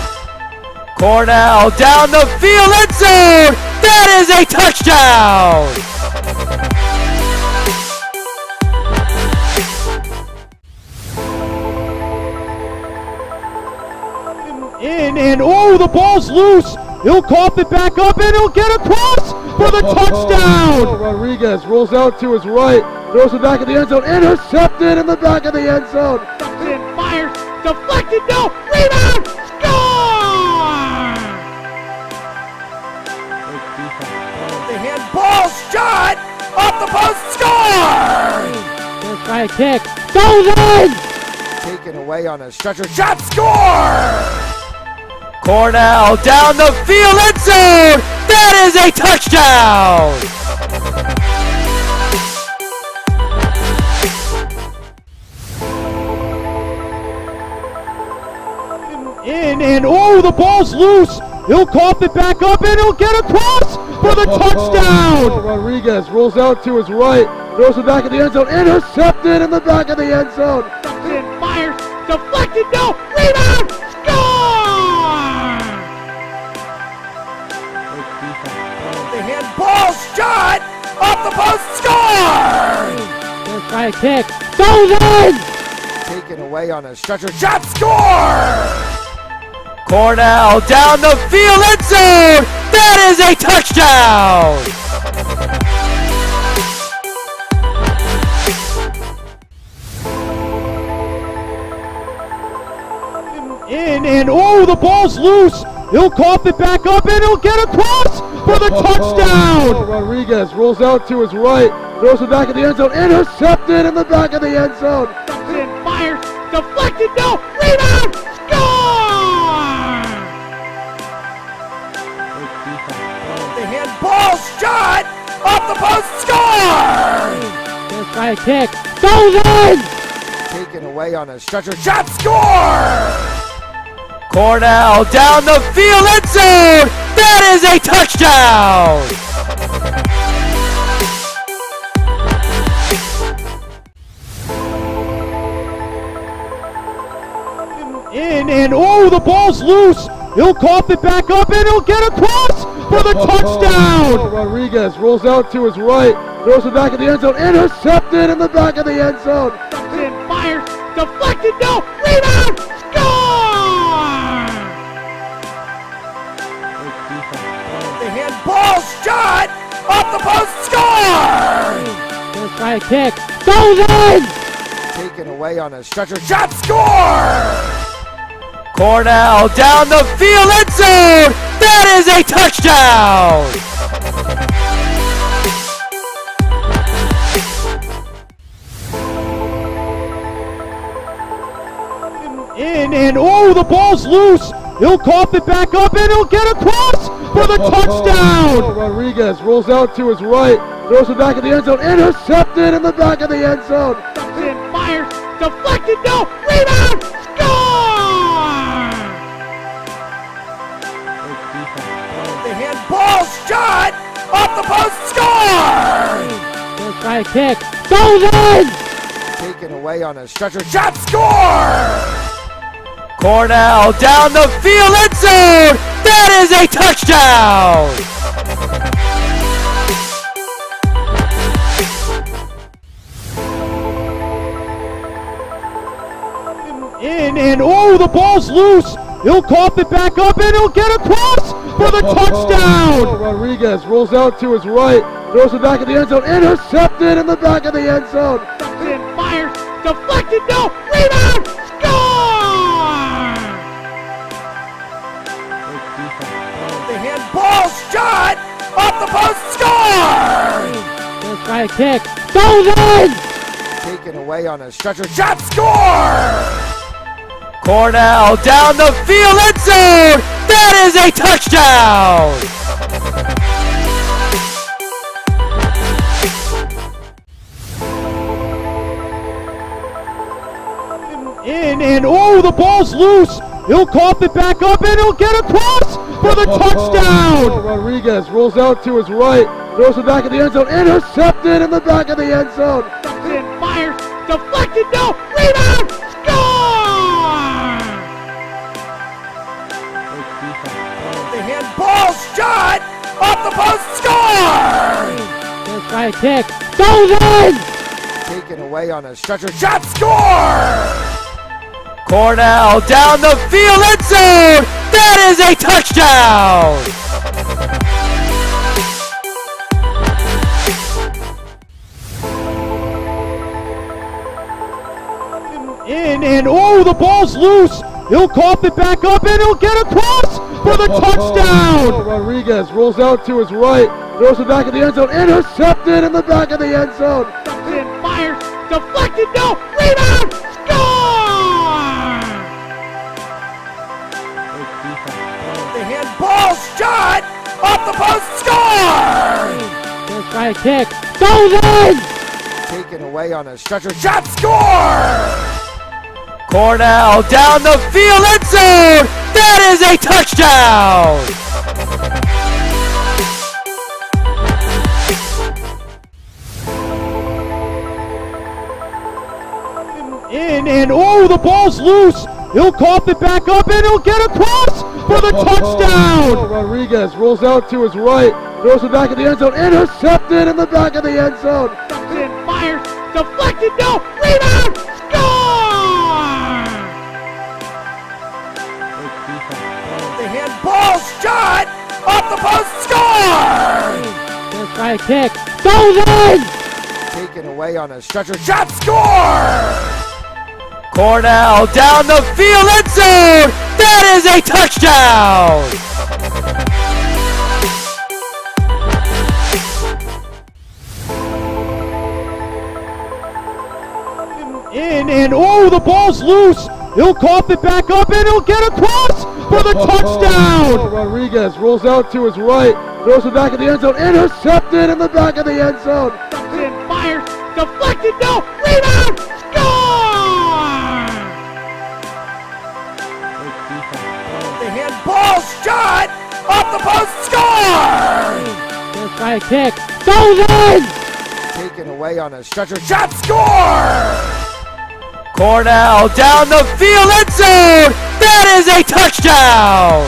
Cornell down the field, end zone! That is a touchdown! In and oh, the ball's loose. He'll cough it back up and he'll get across for the touchdown. Rodriguez rolls out to his right, throws it back in the end zone, intercepted in the back of the end zone. And fires, deflected, no, rebound, score! The handball shot off the post, score! Gonna try a kick, goes in! Taken away on a stretcher, shot, score! Cornell down the field, end zone! That is a touchdown! In and oh, the ball's loose. He'll cough it back up and he'll get across for the touchdown. Rodriguez rolls out to his right, throws it back in the end zone, intercepted in the back of the end zone. And fires, deflected, no, rebound, score! Try a kick. Goes in! Taken away on a stretcher. Shot score! Cornell down the field, end zone! That is a touchdown! In and oh, the ball's loose. He'll cough it back up and he'll get across for the touchdown. Rodriguez rolls out to his right, throws it back in the end zone, intercepted in the back of the end zone. And fires, deflected, no, rebound, score! The handball shot off the post, score! Gonna try a kick, goes in! Taken away on a stretcher, shot score! Cornell down the field, end zone! That is a touchdown! In and oh, the ball's loose. He'll cough it back up and he'll get across for the touchdown. Rodriguez rolls out to his right, throws it back in the end zone, intercepted in the back of the end zone. And fires, deflected, no, rebound, score! The handball shot off the post, score! Gonna try a kick, goes in! Taken away on a stretcher, shot score! Cornell down the field, end zone! That is a touchdown! In and oh, the ball's loose. He'll cough it back up and he'll get across for the touchdown. Rodriguez rolls out to his right, throws it back in the end zone, intercepted in the back of the end zone. And fires, deflected, no, rebound, score! The handball shot off the post, score! Gonna try a kick, goes in! Taken away on a stretcher, shot score! Cornell down the field, end zone! That is a touchdown! In and oh, the ball's loose. He'll cough it back up and he'll get across for the touchdown. Rodriguez rolls out to his right, throws it back in the end zone, intercepted in the back of the end zone. And fires, deflected, no, rebound, score! The handball shot off the post, score! Gonna try a kick, goes in! Taken away on a stretcher, shot score! Cornell down the field, end zone! That is a touchdown! In and oh, the ball's loose. He'll cough it back up and he'll get across for the touchdown. Rodriguez rolls out to his right, throws it back in the end zone, intercepted in the back of the end zone. And fires, deflected, no, rebound, score! The handball shot off the post, score! Gonna try a kick, goes in! Taken away on a stretcher, shot score! Cornell down the field, end zone! That is a touchdown! In and oh, the ball's loose. He'll cough it back up and he'll get across for the touchdown. Rodriguez rolls out to his right, throws it back in the end zone, intercepted in the back of the end zone. And fires, deflected, no, rebound, score! The handball shot off the post, score! Gonna try a kick, goes in! Taken away on a stretcher, shot score! Cornell down the field, end zone! That is a touchdown! In and oh, the ball's loose. He'll cough it back up and he'll get across for the touchdown. Rodriguez rolls out to his right, throws it back in the end zone, intercepted in the back of the end zone. And fires, Deflected, no! Rebound! Score! The handball shot off the post, score! First try kick, goes in! Taken away on a stretcher, shot, score! Cornell down the field, end zone! That is a touchdown! In and oh, the ball's loose. He'll cough it back up and he'll get across for the touchdown. Rodriguez rolls out to his right, throws it back in the end zone, intercepted in the back of the end zone. And fires, deflected, no! Rebound! Score! The handball shot off the post, score! First try kick, goes in! Taken away on a stretcher, shot, score! Cornell down the field, end zone! That is a touchdown!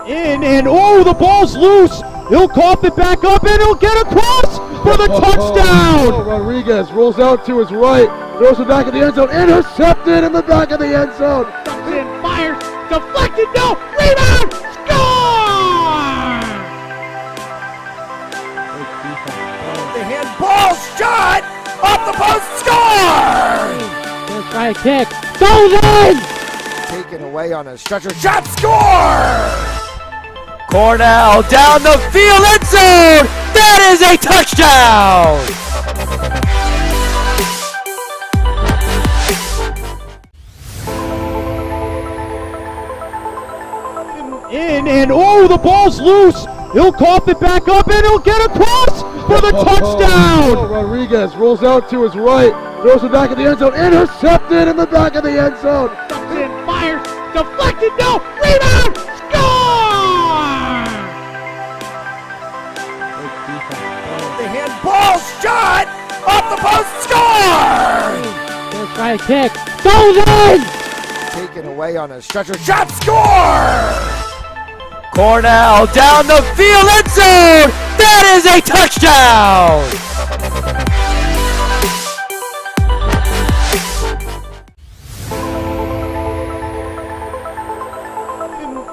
In and oh, the ball's loose. He'll cough it back up and he'll get across for the touchdown. Rodriguez rolls out to his right, throws it back in the end zone, intercepted in the back of the end zone. And fires, deflected, no! Rebound! Score! The handball shot off the post, score! First try kick, goes in! Taken away on a stretcher, shot, score! Cornell down the field, end zone! That is a touchdown! In and oh, the ball's loose. He'll cough it back up and he'll get across for the touchdown. Rodriguez rolls out to his right, throws it back in the end zone, intercepted in the back of the end zone. And fires, deflected, no! Rebound! Score! The handball shot off the post, score! First try kick, goes in! Taken away on a stretcher, shot, score! Cornell down the field, end zone! That is a touchdown!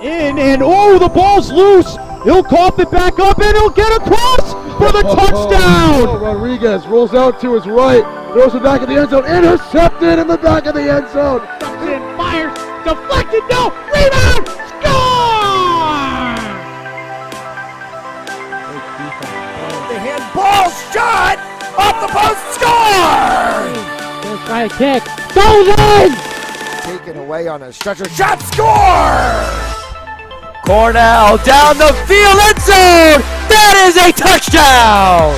In and oh, the ball's loose. He'll cough it back up and he'll get across for the touchdown. Rodriguez rolls out to his right, throws it back in the end zone, intercepted in the back of the end zone. And fires, deflected, no! Rebound! Score! The handball shot off the post, score! First try kick, goes in! Taken away on a stretcher, shot, score! Cornell down the field, end zone! That is a touchdown!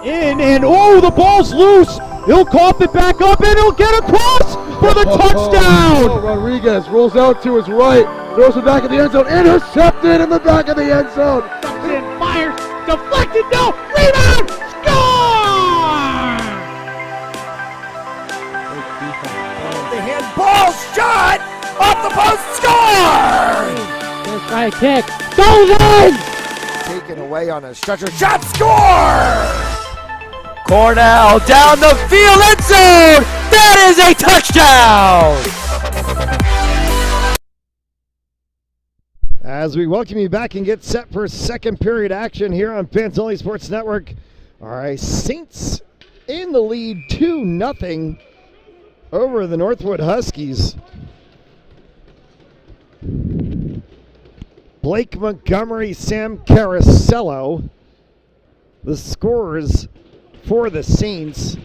In and oh, the ball's loose. He'll cough it back up and he'll get across for the touchdown. Rodriguez rolls out to his right, throws it back in the end zone, intercepted in the back of the end zone. And fires, deflected, no! Rebound! Score! The handball shot off the post, score! First try kick, goes in! Taken away on a stretcher, shot, score! Cornell down the field, end zone! That is a touchdown! As we welcome you back and get set for second period action here on Fans-Only Sports Network. All right, Saints in the lead 2-0 over the Northwood Huskies. Blake Montgomery, Sam Carasello, the scorers for the Saints.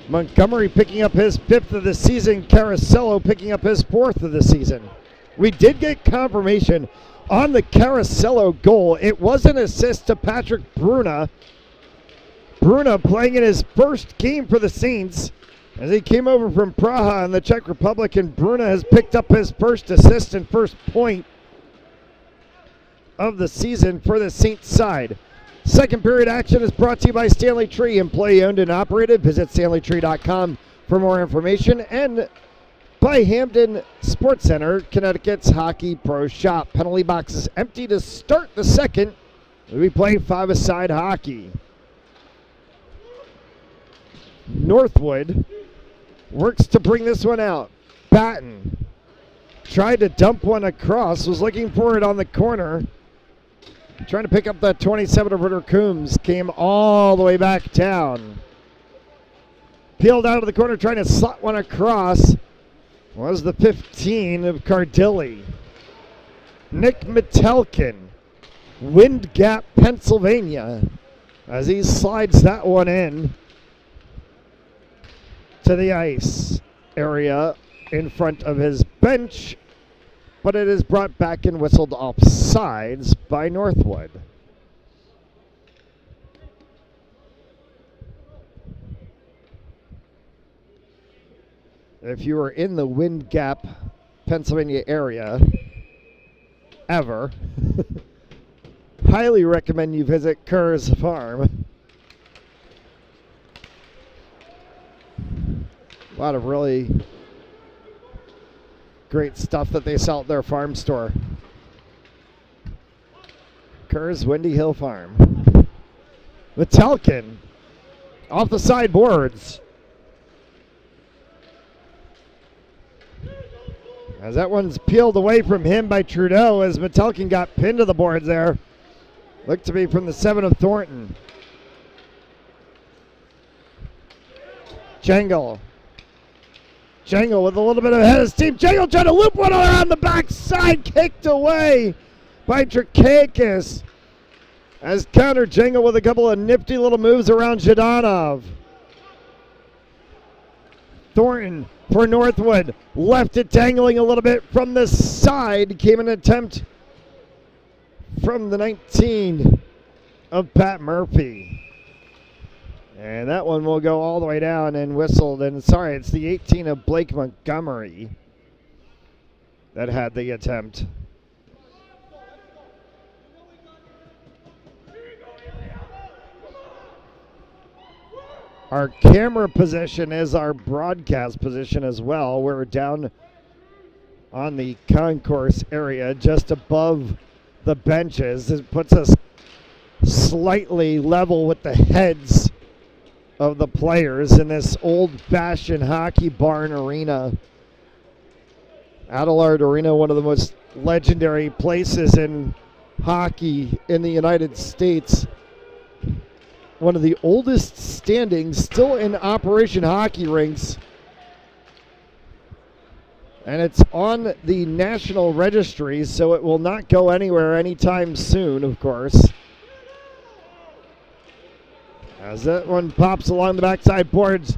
Montgomery picking up his 5th of the season, Carasello picking up his 4th of the season. We did get confirmation on the Carasello goal. It was an assist to Patrick Bruna. Bruna playing in his first game for the Saints as he came over from Praha in the Czech Republic, and Bruna has picked up his first assist and first point of the season for the Saints side. Second period action is brought to you by Stanley Tree, employee owned and operated. Visit stanleytree.com for more information, and by Hamden Sports Center, Connecticut's Hockey Pro Shop. Penalty boxes empty to start the second. We play five-a-side hockey. Northwood works to bring this one out. Batten tried to dump one across, was looking for it on the corner. Trying to pick up that 27 of Ritter Coombs, came all the way back down. Peeled out of the corner, trying to slot one across. Was the 15 of Cardilli. Nick Metelkin, Wind Gap, Pennsylvania, as he slides that one in to the ice area in front of his bench, but it is brought back and whistled off sides by Northwood. If you are in the Wind Gap, Pennsylvania area, ever, highly recommend you visit Kerr's Farm. A lot of really great stuff that they sell at their farm store. Kerr's Windy Hill Farm. Metelkin off the sideboards. As that one's peeled away from him by Trudeau, as Metelkin got pinned to the boards there. Looked to be from the 7 of Thornton. Jangle with a little bit of head of steam. Jangle trying to loop one on the backside, kicked away by Drakakis. As counter Jangle with a couple of nifty little moves around Zhdanov. Thornton for Northwood, left it dangling a little bit from the side. Came an attempt from the 19 of Pat Murphy. And that one will go all the way down and whistled. And sorry, it's the 18 of Blake Montgomery that had the attempt. Our camera position is our broadcast position as well. We're down on the concourse area just above the benches. It puts us slightly level with the heads of the players in this old-fashioned hockey barn arena. Adelard Arena, one of the most legendary places in hockey in the United States. One of the oldest standing, still in operation hockey rinks. And it's on the National Registry, so it will not go anywhere anytime soon, of course. As that one pops along the backside boards.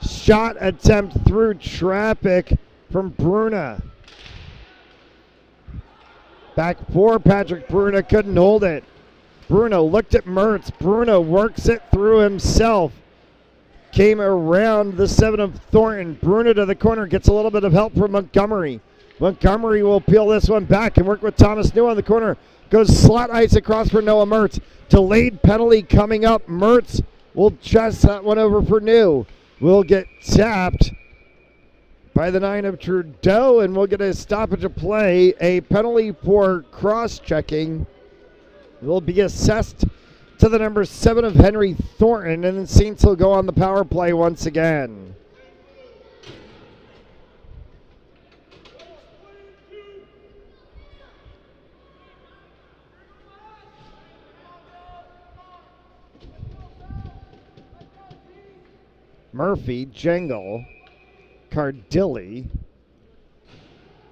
Shot attempt through traffic from Bruna. Back for Patrick Bruna, couldn't hold it. Bruno looked at Mertz. Bruno works it through himself. Came around the 7 of Thornton. Bruno to the corner, gets a little bit of help from Montgomery. Montgomery will peel this one back and work with Thomas New on the corner. Goes slot ice across for Noah Mertz. Delayed penalty coming up. Mertz will chest that one over for New. Will get tapped by the 9 of Trudeau, and we'll get a stoppage of play. A penalty for cross-checking will be assessed to the number 7 of Henry Thornton, and then Saints will go on the power play once again. Murphy, Jangle, Cardilli,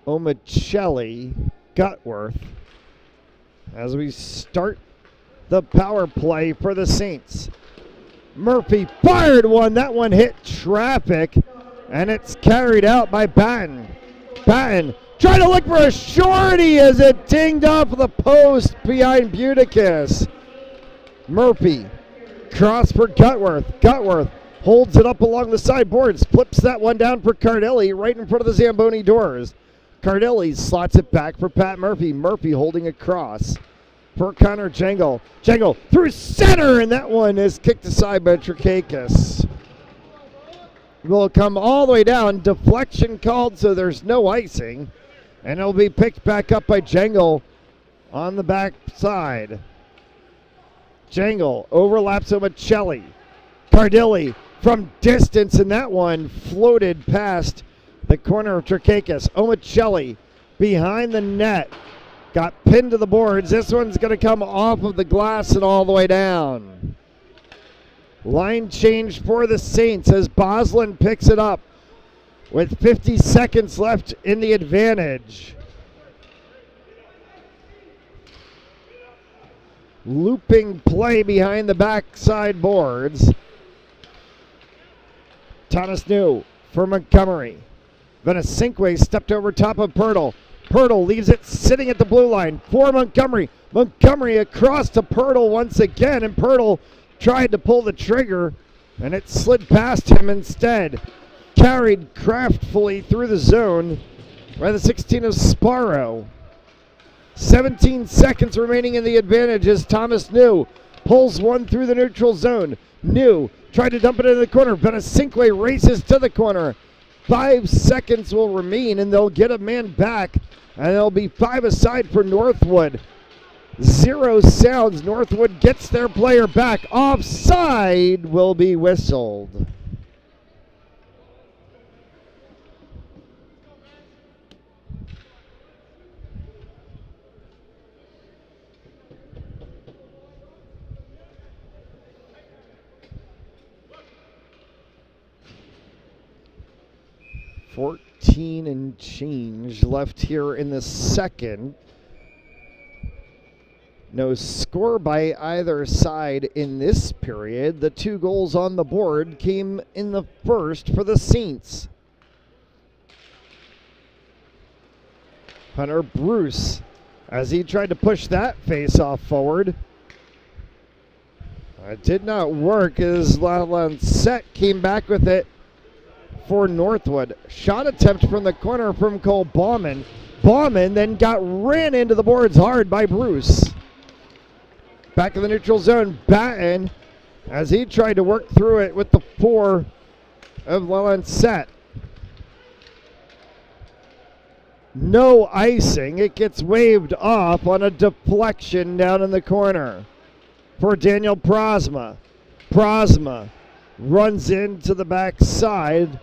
Omicelli, Gutworth, as we start the power play for the Saints. Murphy fired one. That one hit traffic, and it's carried out by Batten. Batten trying to look for a shorty as it dinged off the post behind Buticus. Murphy cross for Gutworth. Gutworth holds it up along the sideboards, flips that one down for Cardilli right in front of the Zamboni doors. Cardilli slots it back for Pat Murphy. Murphy holding across. for Connor Jangle. Jangle through center, and that one is kicked aside by Trakakis. Will come all the way down. Deflection called, so there's no icing. And it'll be picked back up by Jangle on the back side. Jangle overlaps Omicelli. Cardilli from distance, and that one floated past the corner of Trakakis. Omicelli behind the net. Got pinned to the boards. This one's going to come off of the glass and all the way down. Line change for the Saints as Boslin picks it up with 50 seconds left in the advantage. Looping play behind the backside boards. Thomas New for Montgomery. Venesinque stepped over top of Pirtle. Pirtle leaves it sitting at the blue line for Montgomery. Montgomery across to Pirtle once again, and Pirtle tried to pull the trigger, and it slid past him instead. Carried craftfully through the zone by the 16 of Sparrow. 17 seconds remaining in the advantage as Thomas New pulls one through the neutral zone. New tried to dump it into the corner. Venesinque races to the corner. 5 seconds will remain, and they'll get a man back, and there'll be 5 aside for Northwood. 0 sounds. Northwood gets their player back. Offside will be whistled. $14 and change left here in the second. No score by either side in this period. The 2 goals on the board came in the first for the Saints. Hunter Bruce, as he tried to push that face-off forward. It did not work as Lancet came back with it for Northwood. Shot attempt from the corner from Cole Bauman. Bauman then got ran into the boards hard by Bruce. Back in the neutral zone, Batten, as he tried to work through it with the 4 of Lancet. No icing. It gets waved off on a deflection down in the corner for Daniel Prosma. Prosma runs into the backside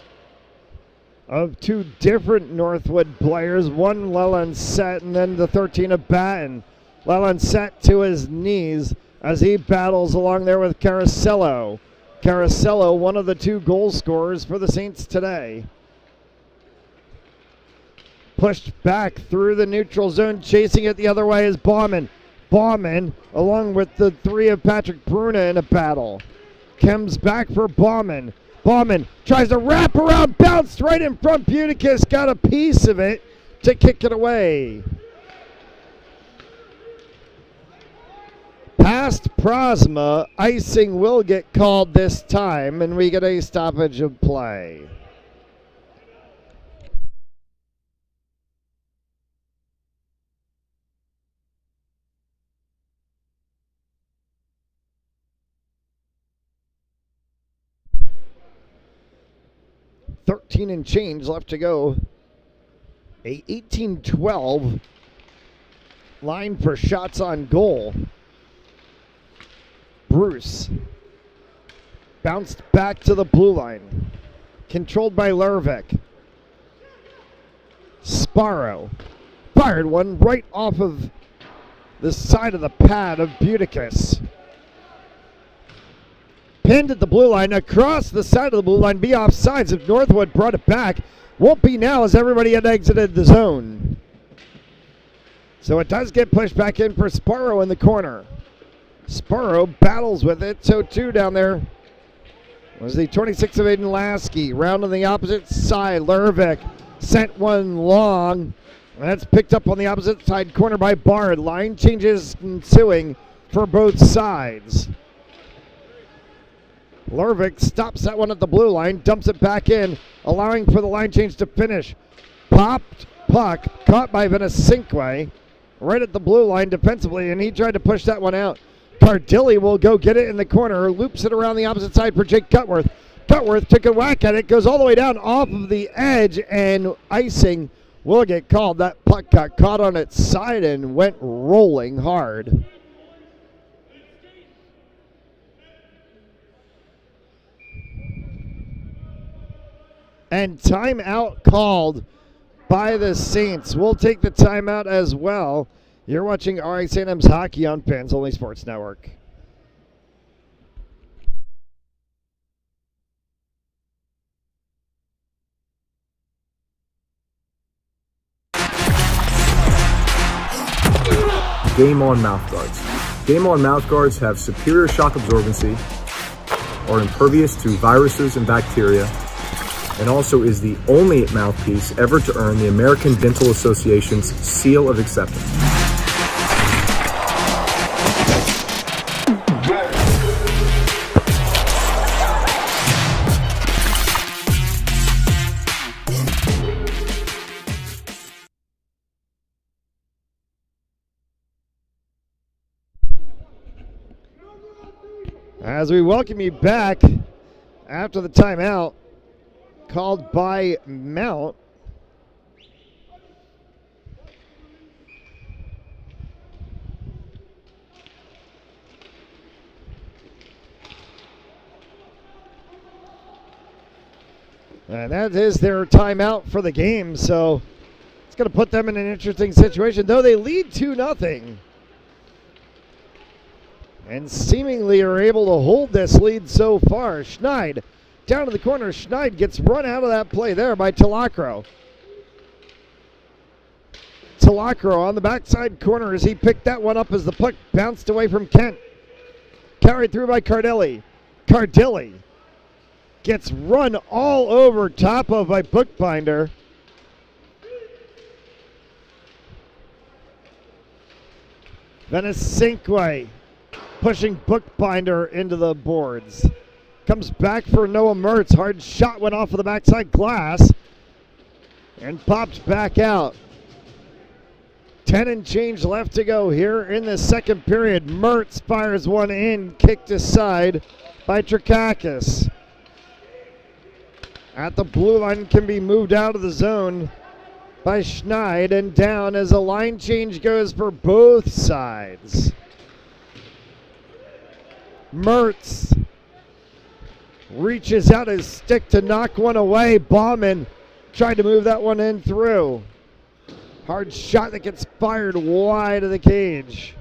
of 2 different Northwood players, one Lancet and then the 13 of Batten. Lancet to his knees as he battles along there with Caracello. Caracello, one of the 2 goal scorers for the Saints today. Pushed back through the neutral zone, chasing it the other way is Bauman. Bauman, along with the 3 of Patrick Bruna in a battle. Comes back for Bauman. Bauman tries to wrap around, bounced right in front. Buticus got a piece of it to kick it away. Past Prosma, icing will get called this time, and we get a stoppage of play. $13 and change left to go. A 18-12 line for shots on goal. Bruce bounced back to the blue line. Controlled by Lervik. Sparrow fired one right off of the side of the pad of Buticus. Pinned at the blue line, across the side of the blue line, be offsides if Northwood brought it back. Won't be now as everybody had exited the zone. So it does get pushed back in for Sparrow in the corner. Sparrow battles with it, so too down there was the 26 of Aiden Lasky. Round on the opposite side, Lervik sent one long. That's picked up on the opposite side corner by Bard. Line changes ensuing for both sides. Lervik stops that one at the blue line, dumps it back in, allowing for the line change to finish. Popped puck, caught by Venesinque. right at the blue line defensively, and he tried to push that one out. Cardilli will go get it in the corner, loops it around the opposite side for Jake Cutworth. Cutworth took a whack at it, goes all the way down off of the edge, and icing will get called. That puck got caught on its side and went rolling hard. And timeout called by the Saints. We'll take the timeout as well. You're watching RX A&M's Hockey on Fans Only Sports Network. Game On mouthguards. Game On mouthguards have superior shock absorbency, are impervious to viruses and bacteria, and also is the only mouthpiece ever to earn the American Dental Association's seal of acceptance. As we welcome you back after the timeout called by Mount. And that is their timeout for the game, so it's going to put them in an interesting situation, though they lead 2-0. And seemingly are able to hold this lead so far. Schneid down to the corner. Schneid gets run out of that play there by Talacro. Talacro on the backside corner as he picked that one up as the puck bounced away from Kent. Carried through by Cardilli. Cardilli gets run all over top of by Bookbinder. Venicinque pushing Bookbinder into the boards. Comes back for Noah Mertz. Hard shot went off of the backside glass and popped back out. 10 and change left to go here in the second period. Mertz fires one in, kicked aside by Trakakis. At the blue line, can be moved out of the zone by Schneid and down as a line change goes for both sides. Mertz reaches out his stick to knock one away. Bauman tried to move that one in through. Hard shot that gets fired wide of the cage.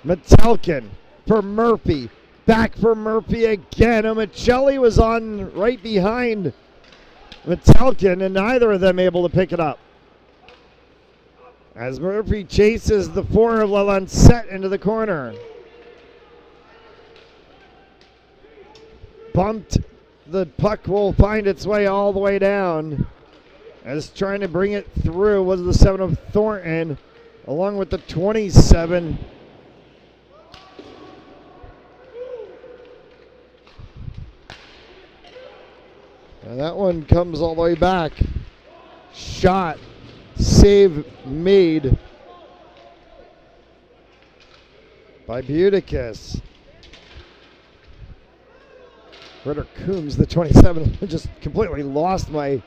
Metelkin for Murphy. Back for Murphy again. Omicelli was on right behind Metelkin, and neither of them able to pick it up. As Murphy chases the four of Lalancette into the corner. Bumped. The puck will find its way all the way down. As trying to bring it through was the 7 of Thornton, along with the 27. And that one comes all the way back. Shot. Save made by Buticus. Ritter Coombs, the 27, just completely lost my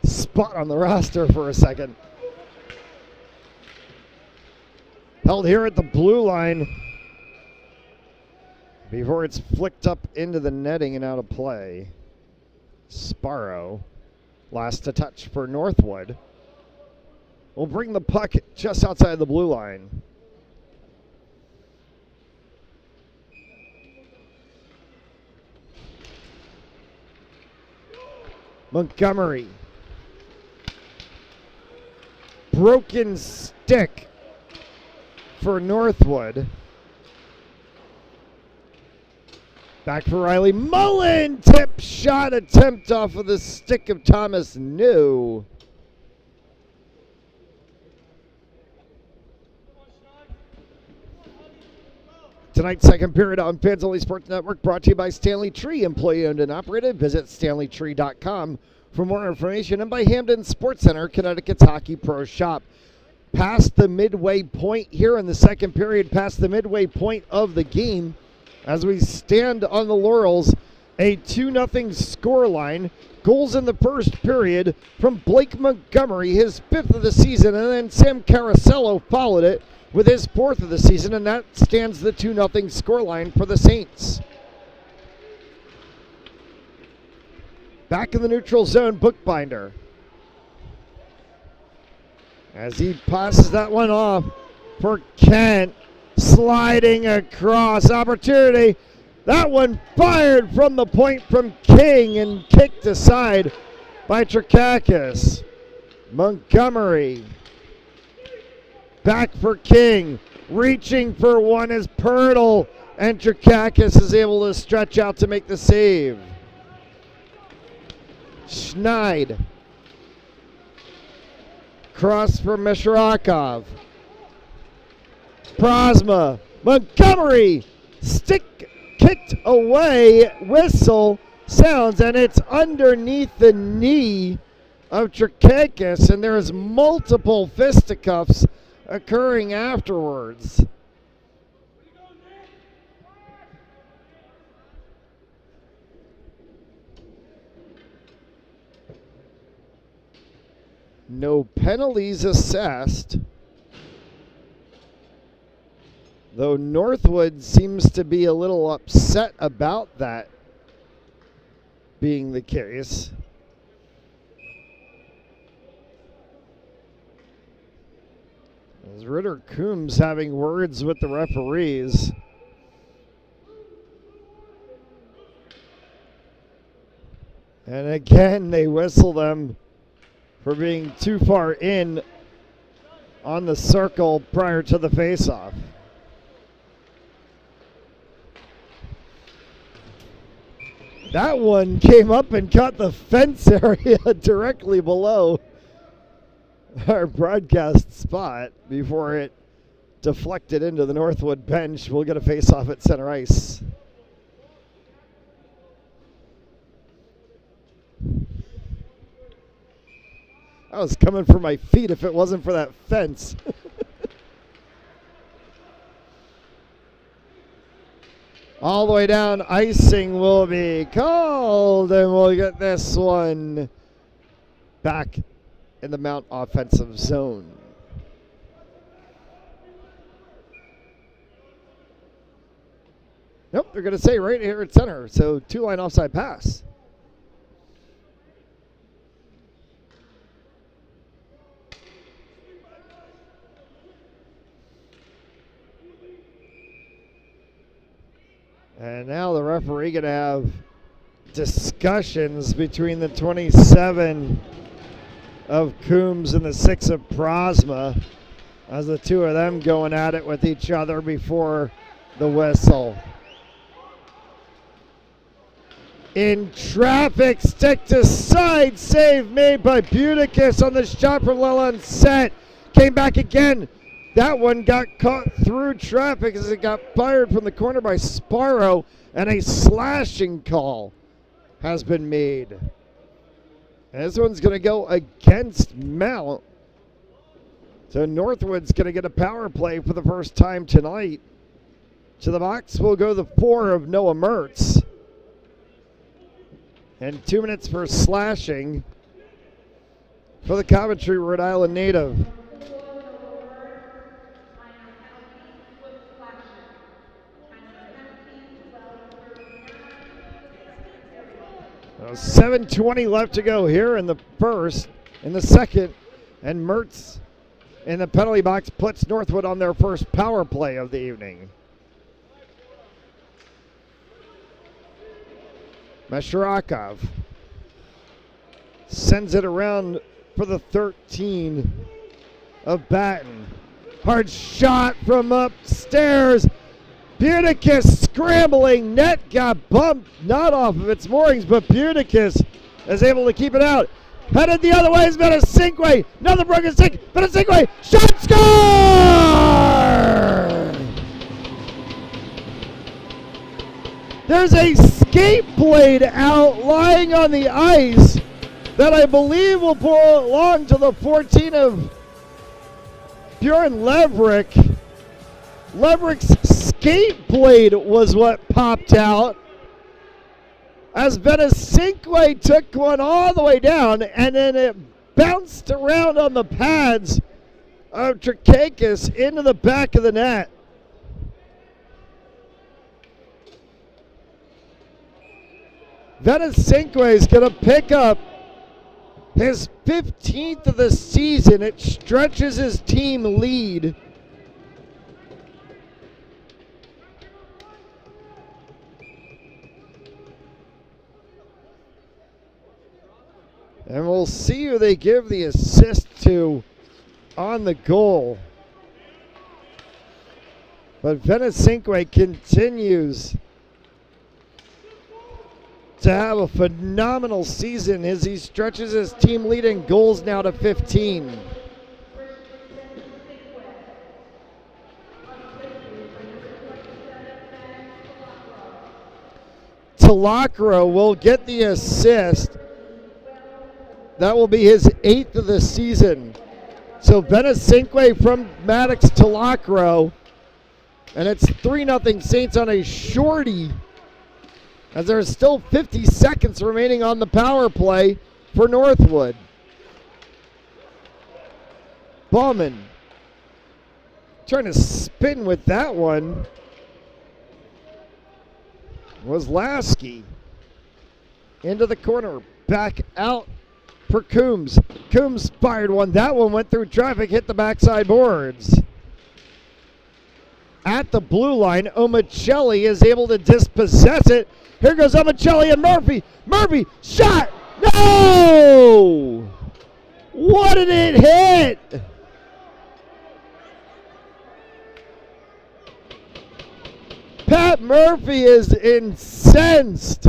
spot on the roster for a second. Held here at the blue line before it's flicked up into the netting and out of play. Sparrow, last to touch for Northwood. Will bring the puck just outside the blue line. Montgomery. Broken stick for Northwood. Back for Riley Mullen. Tip shot attempt off of the stick of Thomas New. Tonight's second period on Fans Only Sports Network brought to you by Stanley Tree, employee owned and operated. Visit StanleyTree.com for more information, and by Hamden Sports Center, Connecticut's Hockey Pro Shop. Past the midway point here in the second period, past the midway point of the game, as we stand on the laurels, a 2-0 scoreline. Goals in the first period from Blake Montgomery, his 5th of the season, and then Sam Carasello followed it with his 4th of the season, and that stands the 2-0 scoreline for the Saints. Back in the neutral zone, Bookbinder, as he passes that one off for Kent, sliding across, opportunity. That one fired from the point from King and kicked aside by Trakakis. Montgomery back for King, reaching for one is Pirtle, and Trakakis is able to stretch out to make the save. Schneid. Cross for Mishrakov. Prosma. Montgomery. Stick kicked away. Whistle sounds, and it's underneath the knee of Trakakis, and there's multiple fisticuffs occurring afterwards. No penalties assessed, though Northwood seems to be a little upset about that being the case. As Ritter Coombs having words with the referees. And again, they whistle them for being too far in on the circle prior to the faceoff. That one came up and caught the fence area directly below our broadcast spot before it deflected into the Northwood bench. We'll get a faceoff at center ice. I was coming for my feet if it wasn't for that fence. All the way down, icing will be called, and we'll get this one back in the Mount offensive zone. Nope, they're going to say right here at center, so 2-line offside pass. And now the referee going to have discussions between the 27 of Coombs and the 6 of Prosma, as the two of them going at it with each other before the whistle. In traffic, stick to side, save made by Butikis on the shot from Leland set. Came back again. That one got caught through traffic as it got fired from the corner by Sparrow, and a slashing call has been made. And this one's going to go against Mount. So Northwood's going to get a power play for the first time tonight. To the box will go the 4 of Noah Mertz. And 2 minutes for slashing for the Coventry, Rhode Island native. So 7:20 left to go here in the first, in the second, and Mertz in the penalty box puts Northwood on their first power play of the evening. Mashrakov sends it around for the 13 of Batten. Hard shot from upstairs. Butikis scrambling. Net got bumped, not off of its moorings, but Butikis is able to keep it out. Headed the other way is Betasingwe. Another broken stick. Betasingwe. Shot, score! There's a skate blade out lying on the ice that I believe will belong to the 14 of Bjorn Leverick. Leverick's skate blade was what popped out as Venesinque took one all the way down, and then it bounced around on the pads of Trakakis into the back of the net. Venesinque is going to pick up his 15th of the season. It stretches his team lead. And we'll see who they give the assist to on the goal. But Venesinque continues to have a phenomenal season as he stretches his team lead in goals now to 15. Talacro will get the assist. That will be his 8th of the season. So Venesinque from Maddox Talacro. And it's 3-0 Saints on a shorty, as there's still 50 seconds remaining on the power play for Northwood. Bauman trying to spin with that one was Lasky. Into the corner, back out for Coombs. Coombs fired one. That one went through traffic, hit the backside boards. At the blue line, Omicelli is able to dispossess it. Here goes Omicelli and Murphy. Murphy, shot! No! What did it hit? Pat Murphy is incensed.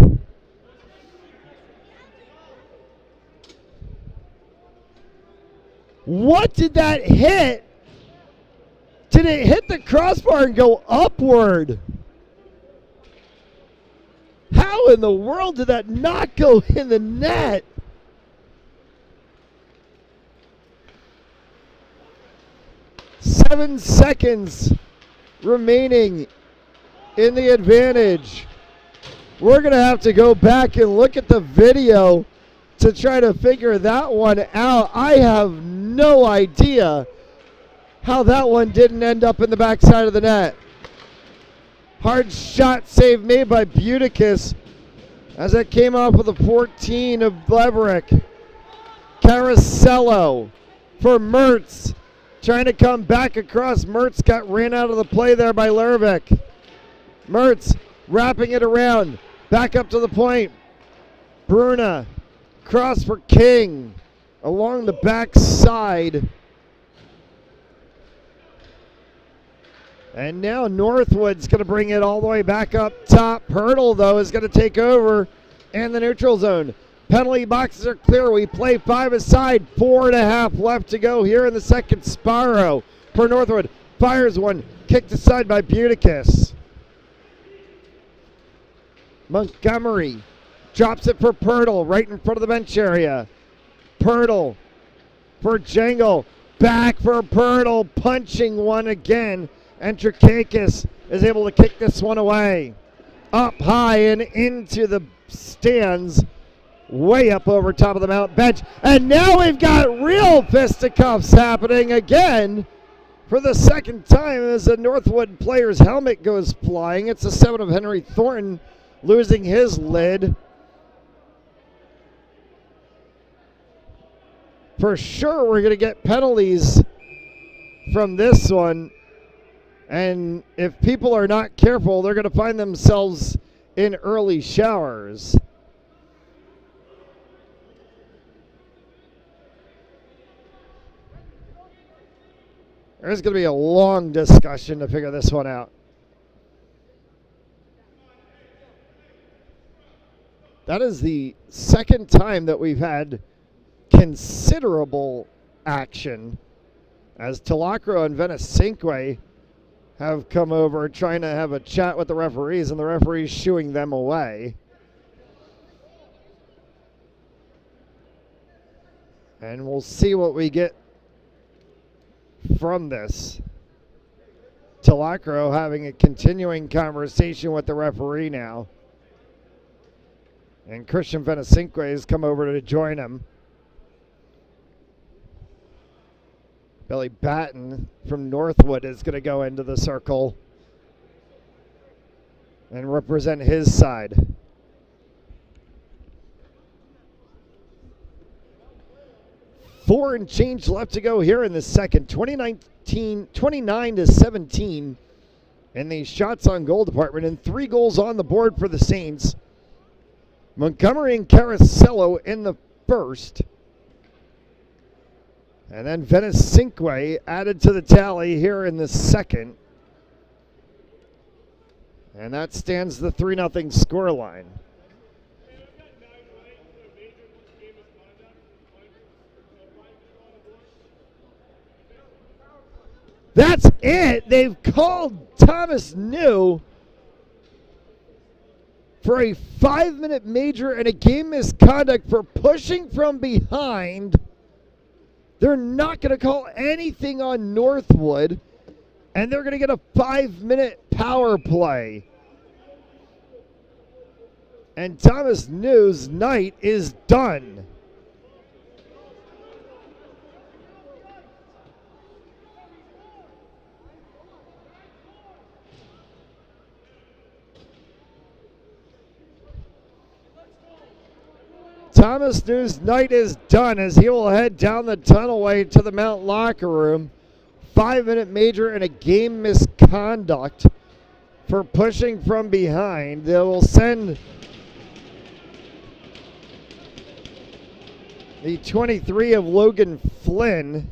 What did that hit? Did it hit the crossbar and go upward? How in the world did that not go in the net? Seven seconds remaining in the advantage. We're going to have to go back and look at the video to try to figure that one out. I have no idea how that one didn't end up in the backside of the net. Hard shot save made by Buticus as it came off with a 14 of Leverick. Caracello for Mertz, trying to come back across. Mertz got ran out of the play there by Lervik. Mertz wrapping it around, back up to the point. Bruna, cross for King, along the back side. And now Northwood's going to bring it all the way back up top. Hurdle, though, is going to take over in the neutral zone. Penalty boxes are clear. We play 5 aside. 4.5 left to go here in the second. Sparrow for Northwood. Fires one. Kicked aside by Buticus. Montgomery drops it for Pirtle right in front of the bench area. Pirtle for Jangle. Back for Pirtle. Punching one again. And Trakakis is able to kick this one away. Up high and into the stands. Way up over top of the Mount bench. And now we've got real fisticuffs happening again for the second time as the Northwood player's helmet goes flying. It's the 7 of Henry Thornton losing his lid. For sure we're going to get penalties from this one. And if people are not careful, they're going to find themselves in early showers. There's going to be a long discussion to figure this one out. That is the second time that we've had considerable action as Talacro and Venesinque have come over trying to have a chat with the referees, and the referees shooing them away. And we'll see what we get from this. Talacro having a continuing conversation with the referee now. And Christian Venecinque has come over to join him. Billy Batten from Northwood is going to go into the circle and represent his side. Four and change left to go here in the second. 29-17 in the shots on goal department, and 3 goals on the board for the Saints. Montgomery and Caracello in the first. And then Venecinque added to the tally here in the second. And that stands the 3-0 scoreline. That's it. They've called Thomas New for a 5-minute major and a game misconduct for pushing from behind. They're not going to call anything on Northwood, and they're going to get a 5-minute power play. And Thomas New's night is done. Thomas New's night is done as he will head down the tunnelway to the Mount locker room. 5-minute major and a game misconduct for pushing from behind. They will send the 23 of Logan Flynn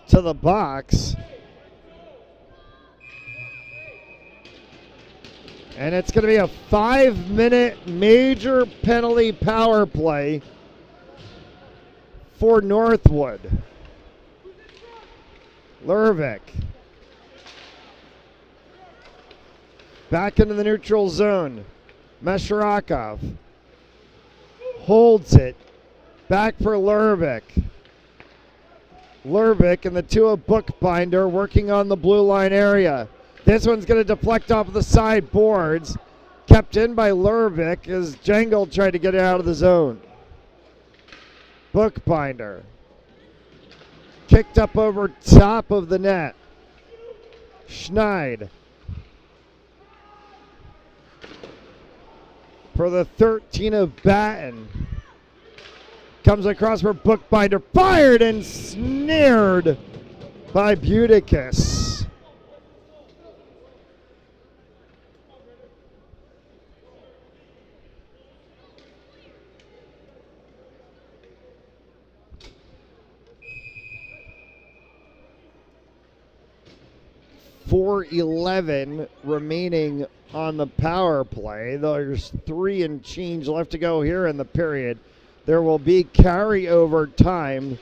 to the box. And it's going to be a 5-minute major penalty power play for Northwood. Lervik back into the neutral zone. Mesharakov holds it. Back for Lervik. Lervik and the 2 of Bookbinder working on the blue line area. This one's going to deflect off of the side boards. Kept in by Lervik as Jangle tried to get it out of the zone. Bookbinder. Kicked up over top of the net. Schneid. For the 13 of Batten. Comes across for Bookbinder. Fired and snared by Buticus. .411 remaining on the power play. There's 3 and change left to go here in the period. There will be carryover time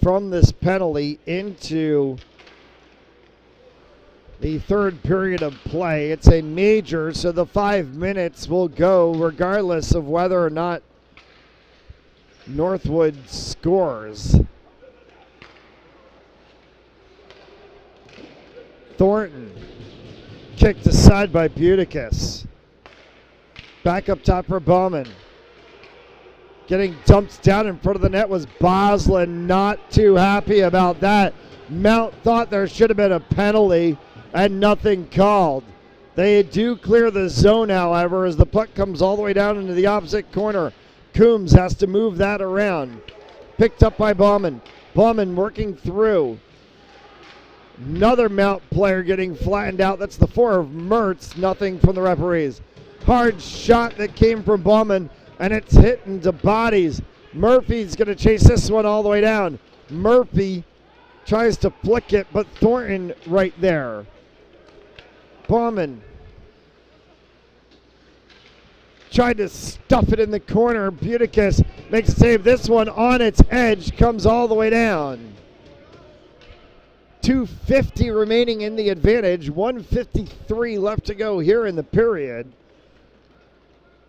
from this penalty into the third period of play. It's a major, so the 5 minutes will go regardless of whether or not Northwood scores. Thornton kicked aside by Buticus. Back up top for Bowman. Getting dumped down in front of the net was Boslin. Not too happy about that. Mount thought there should have been a penalty and nothing called. They do clear the zone, however, as the puck comes all the way down into the opposite corner. Coombs has to move that around. Picked up by Bauman. Bauman working through. Another Mount player getting flattened out. That's the 4 of Mertz. Nothing from the referees. Hard shot that came from Bauman, and it's hit into bodies. Murphy's going to chase this one all the way down. Murphy tries to flick it, but Thornton right there. Bauman tried to stuff it in the corner. Buticus makes a save. This one on its edge comes all the way down. 2:50 remaining in the advantage. 1:53 left to go here in the period.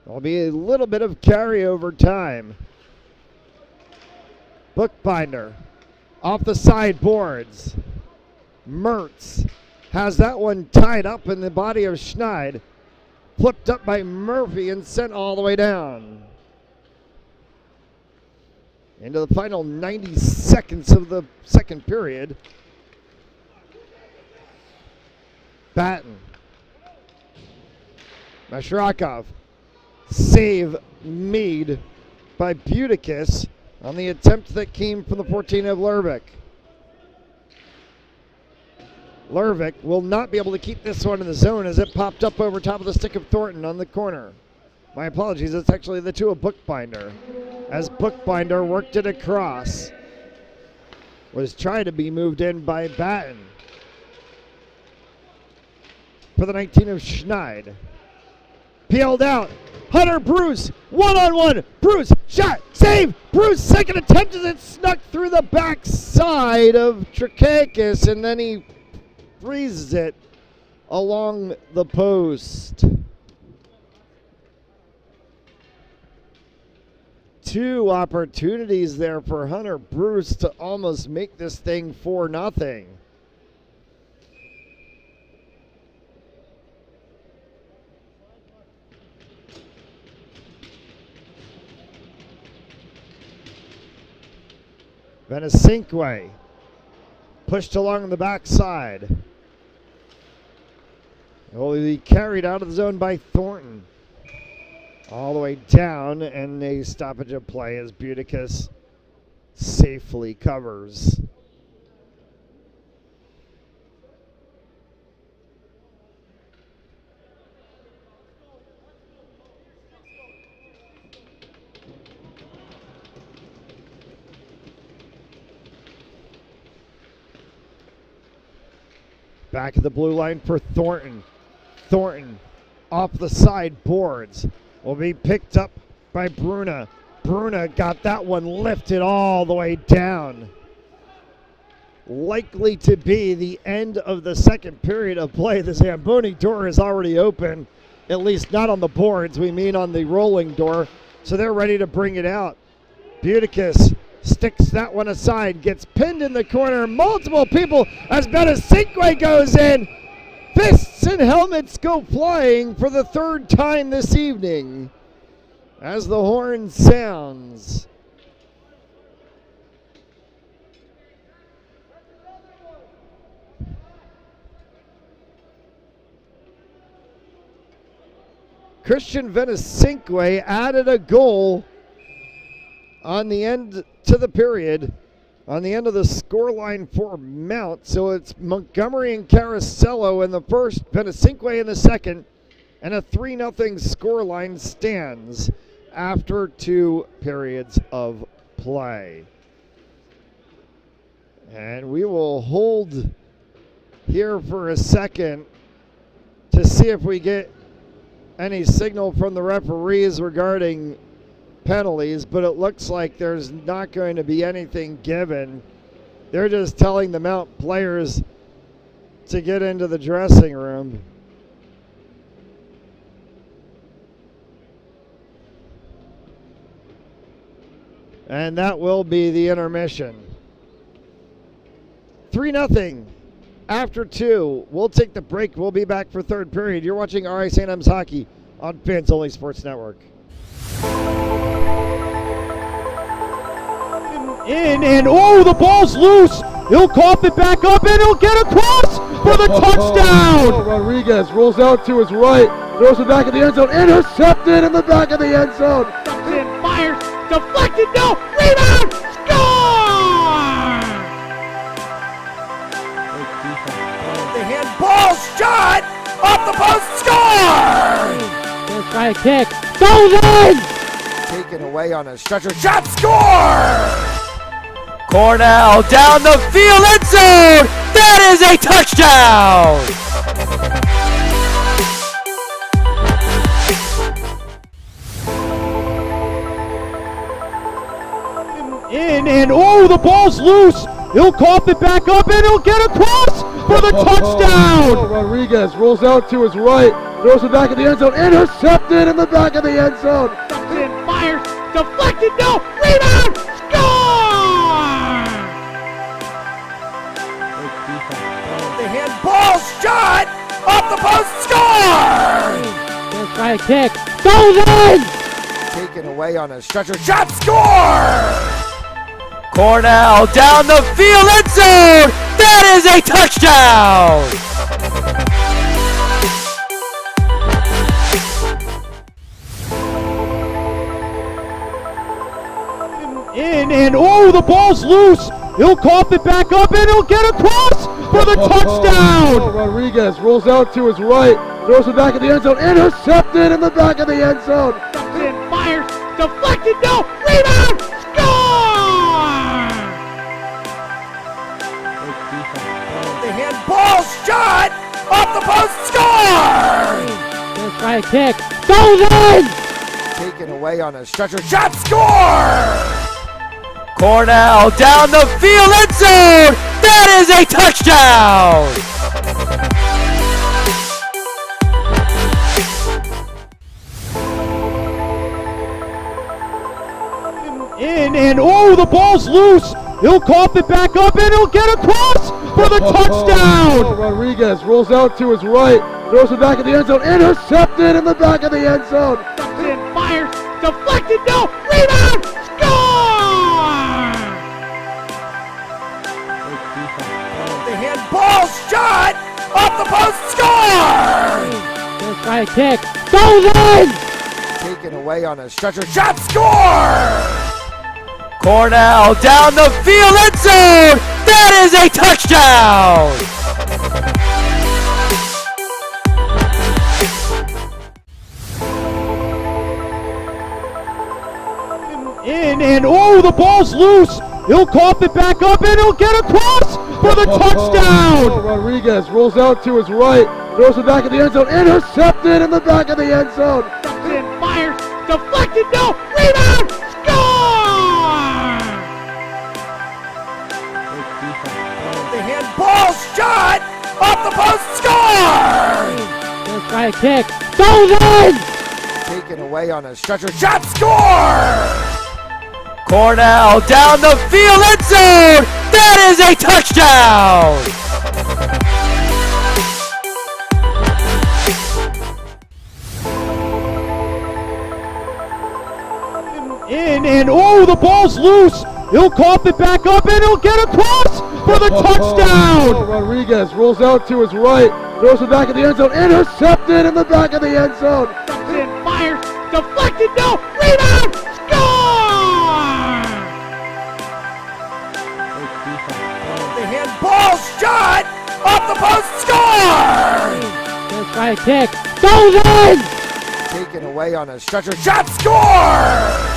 There'll be a little bit of carryover time. Bookbinder off the sideboards. Mertz has that one tied up in the body of Schneid. Flipped up by Murphy and sent all the way down. Into the final 90 seconds of the second period. Batten. Mashrakov. Save made by Buticus on the attempt that came from the 14 of Lervik. Lervik will not be able to keep this one in the zone as it popped up over top of the stick of Thornton on the corner. My apologies, it's actually the two of Bookbinder. As Bookbinder worked it across. Was trying to be moved in by Batten. For the 19 of Schneid. Peeled out. Hunter Bruce, one-on-one. Bruce, shot, save. Bruce, second attempt as it snuck through the backside of Trakakis, and then he freezes it along the post. Two opportunities there for Hunter Bruce to almost make this thing 4-0. Venesinque pushed along the backside. Will be carried out of the zone by Thornton. All the way down, and a stoppage of play as Buticus safely covers. Back at the blue line for Thornton. Thornton off the side boards. Will be picked up by Bruna. Bruna got that one lifted all the way down. Likely to be the end of the second period of play. The Zamboni door is already open, at least not on the boards, we mean on the rolling door. So they're ready to bring it out. Buticus sticks that one aside, gets pinned in the corner. Multiple people as Benesinque goes in. Fists and helmets go flying for the third time this evening as the horn sounds. Christian Venesinque added a goal on the end to the period, on the end of the scoreline for Mount. So it's Montgomery and Carasello in the first, Venesinque in the second, and a 3-0 scoreline stands after 2 periods of play. And we will hold here for a second to see if we get any signal from the referees regarding penalties, but it looks like there's not going to be anything given. They're just telling the Mount players to get into the dressing room. And that will be the intermission. 3-0 after 2. We'll take the break. We'll be back for third period. You're watching RI St. M's Hockey on Fans Only Sports Network. And oh, the ball's loose. He'll cough it back up, and he'll get across for the touchdown. Oh, Rodriguez rolls out to his right, throws it back in the end zone, intercepted in the back of the end zone. Ducks in, fires, deflected, no, rebound, score! The handball shot off the post, score! Gonna try a kick, goes in! Taken away on a stretcher, shot, score! Cornell down the field, end zone! That is a touchdown! oh, the ball's loose. He'll cough it back up, and he'll get across for the touchdown. Rodriguez rolls out to his right, throws it back in the end zone, intercepted in the back of the end zone. And fires, deflected, no, rebound, score! The handball shot off the post, score! Gonna try a kick, goes in! Taken away on a stretcher, shot, score! Cornell down the field, end zone! That is a touchdown! In, and oh, the ball's loose. He'll cough it back up, and he'll get across for the touchdown. Rodriguez rolls out to his right, throws it back in the end zone, intercepted in the back of the end zone. And fires, deflected, no, rebound, score! The handball shot off the post, score! Gonna try a kick, goes in! Taken away on a stretcher, shot, score! Cornell down the field, end zone! That is a touchdown! In, and oh, the ball's loose. He'll cough it back up, and he'll get across for the touchdown. Rodriguez rolls out to his right, throws it back in the end zone, intercepted in the back of the end zone. And fires, deflected, no, rebound, score! The handball shot off the post, score! Gonna try a kick, goes in! Taken away on a stretcher, shot, score! Cornell down the field, end zone! That is a touchdown! In, and oh, the ball's loose. He'll cough it back up, and he'll get across for the touchdown. Rodriguez rolls out to his right, throws it back in the end zone, intercepted in the back of the end zone. And fires, deflected, no, rebound, score! The handball shot off the post, score! Gonna try a kick, goes in! Taken away on a stretcher, shot, score! Cornell down the field, end zone! That is a touchdown! In, and oh, the ball's loose. He'll cough it back up, and he'll get across for the touchdown. Rodriguez rolls out to his right, throws it back in the end zone, intercepted in the back of the end zone. And fires, deflected, no, rebound, score! The handball shot off the post, score! Gonna try a kick, goes in! Taken away on a stretcher, shot, score!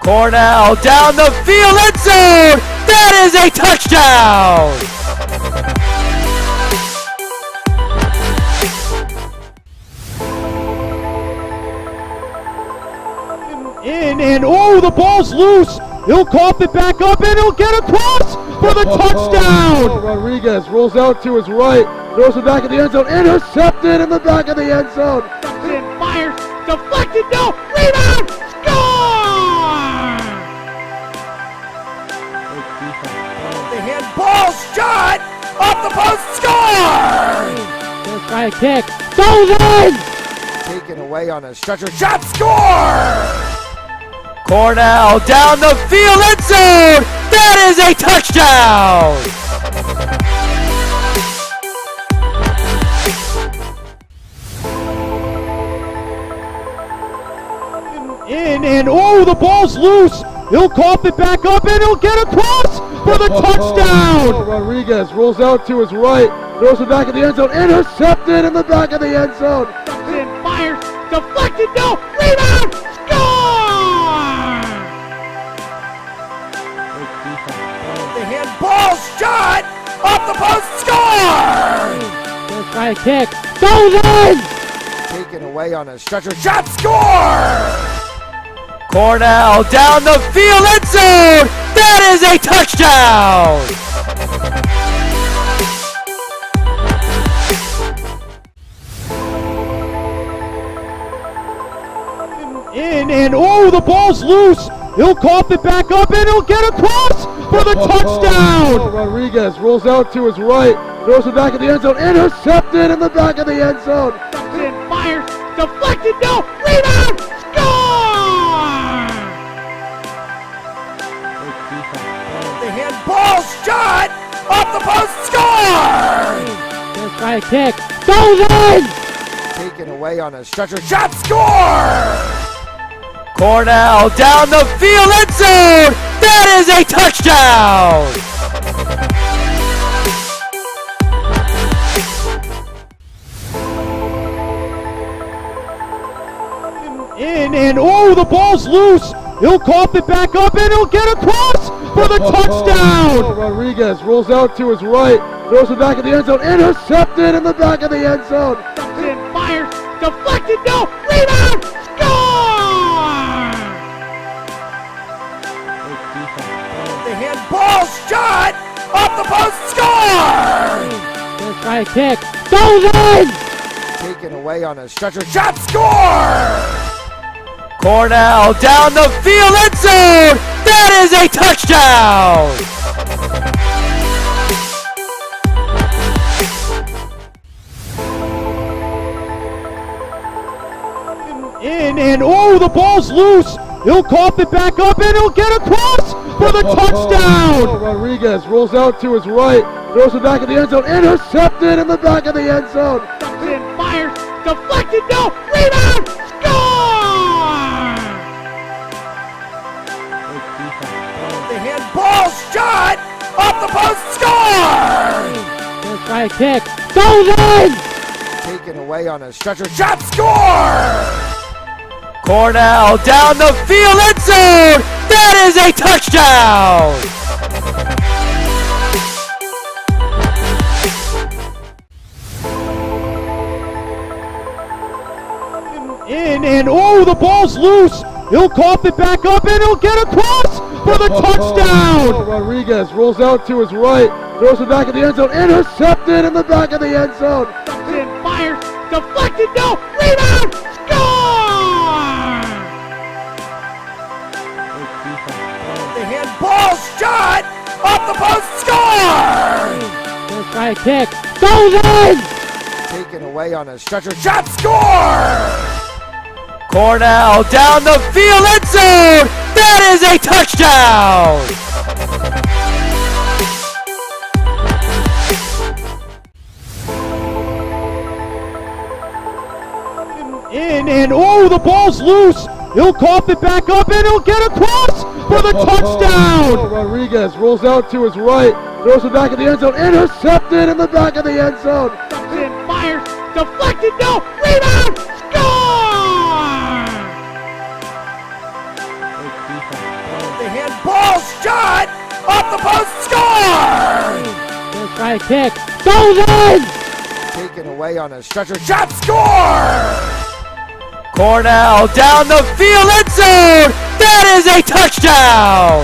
Cornell down the field, end zone! That is a touchdown! In, and oh, the ball's loose. He'll cough it back up, and he'll get across for the touchdown. Rodriguez rolls out to his right, throws it back in the end zone, intercepted in the back of the end zone. And fires, deflected, no, rebound, score! The handball shot off the post, score! Gonna try a kick, goes in! Taken away on a stretcher, shot, score! Cornell down the field, end zone! That is a touchdown! In, and oh, the ball's loose. He'll cough it back up, and he'll get across for the touchdown. Rodriguez rolls out to his right, throws it back in the end zone, intercepted in the back of the end zone. And fires, deflected, no, rebound, score! The handball shot off the post, score! Gonna try a kick, goes in! Taken away on a stretcher, shot, score! Cornell down the field, end zone! That is a touchdown! And oh, the ball's loose. He'll cough it back up and he'll get across for the touchdown. Rodriguez rolls out to his right, throws it back in the end zone, intercepted in the back of the end zone. And fires, deflected, no, rebound, score! The handball shot off the post, score! Gonna try a kick, goes in! Taken away on a stretcher, shot, score! Cornell down the field, end zone! That is a touchdown! And oh, the ball's loose. He'll cough it back up and he'll get across for the touchdown. Rodriguez rolls out to his right, throws it back in the end zone, intercepted in the back of the end zone. And fires, deflected, no, rebound, score! The handball shot off the post, score! Gonna try a kick, goes in! Taken away on a stretcher, shot, score! Cornell down the field, end zone! That is a touchdown! And oh, the ball's loose. He'll cough it back up and he'll get across for the touchdown. Rodriguez rolls out to his right, throws it back in the end zone, intercepted in the back of the end zone. And fires, deflected, no, rebound, score! The handball shot off the post, score! Gonna try a kick, goes in! Taken away on a stretcher, shot, score! Cornell down the field, end zone! That is a touchdown! And oh, the ball's loose. He'll cough it back up and he'll get across for the touchdown. Rodriguez rolls out to his right, throws it back in the end zone, intercepted in the back of the end zone. And fires, deflected, no, rebound, score! The handball shot off the post, score! Gonna try a kick, goes in! Taken away on a stretcher, shot, score! Cornell down the field, end zone! That is a touchdown! And oh, the ball's loose. He'll cough it back up and he'll get across for the touchdown. Rodriguez rolls out to his right, throws it back in the end zone, intercepted in the back of the end zone. And fires, deflected, no, rebound, score! The handball shot off the post, score! Gonna try a kick, goes in! Taken away on a stretcher, shot, score! Cornell down the field, end zone! That is a touchdown!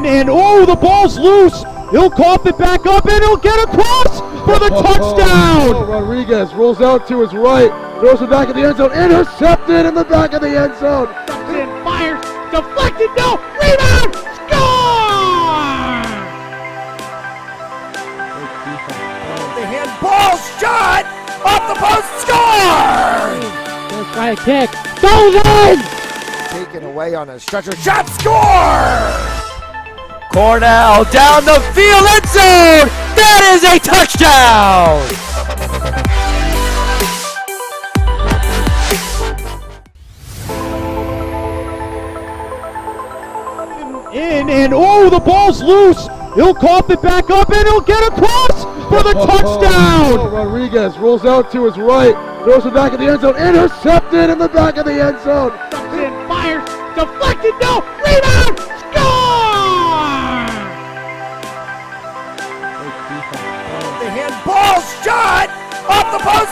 And oh, the ball's loose. He'll cough it back up and he'll get across for the touchdown. Rodriguez rolls out to his right, throws it back in the end zone, intercepted in the back of the end zone. And fires, deflected, no, rebound, score! The handball shot off the post, score! Gonna try a kick, goes in! Taken away on a stretcher, shot, score! Cornell down the field, end zone! That is a touchdown! And oh, the ball's loose. He'll cough it back up and he'll get across for the touchdown. Rodriguez rolls out to his right, throws it back in the end zone, intercepted in the back of the end zone. And fires, deflected, no, rebound, score! The handball shot off the post,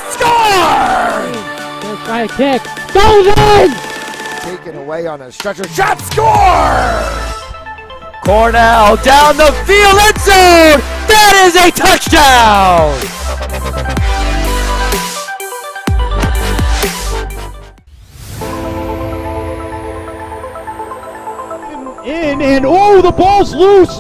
High kick. Goes in! Taken away on a stretcher. Shot score! Cornell down the field, end zone! That is a touchdown! In and oh, the ball's loose.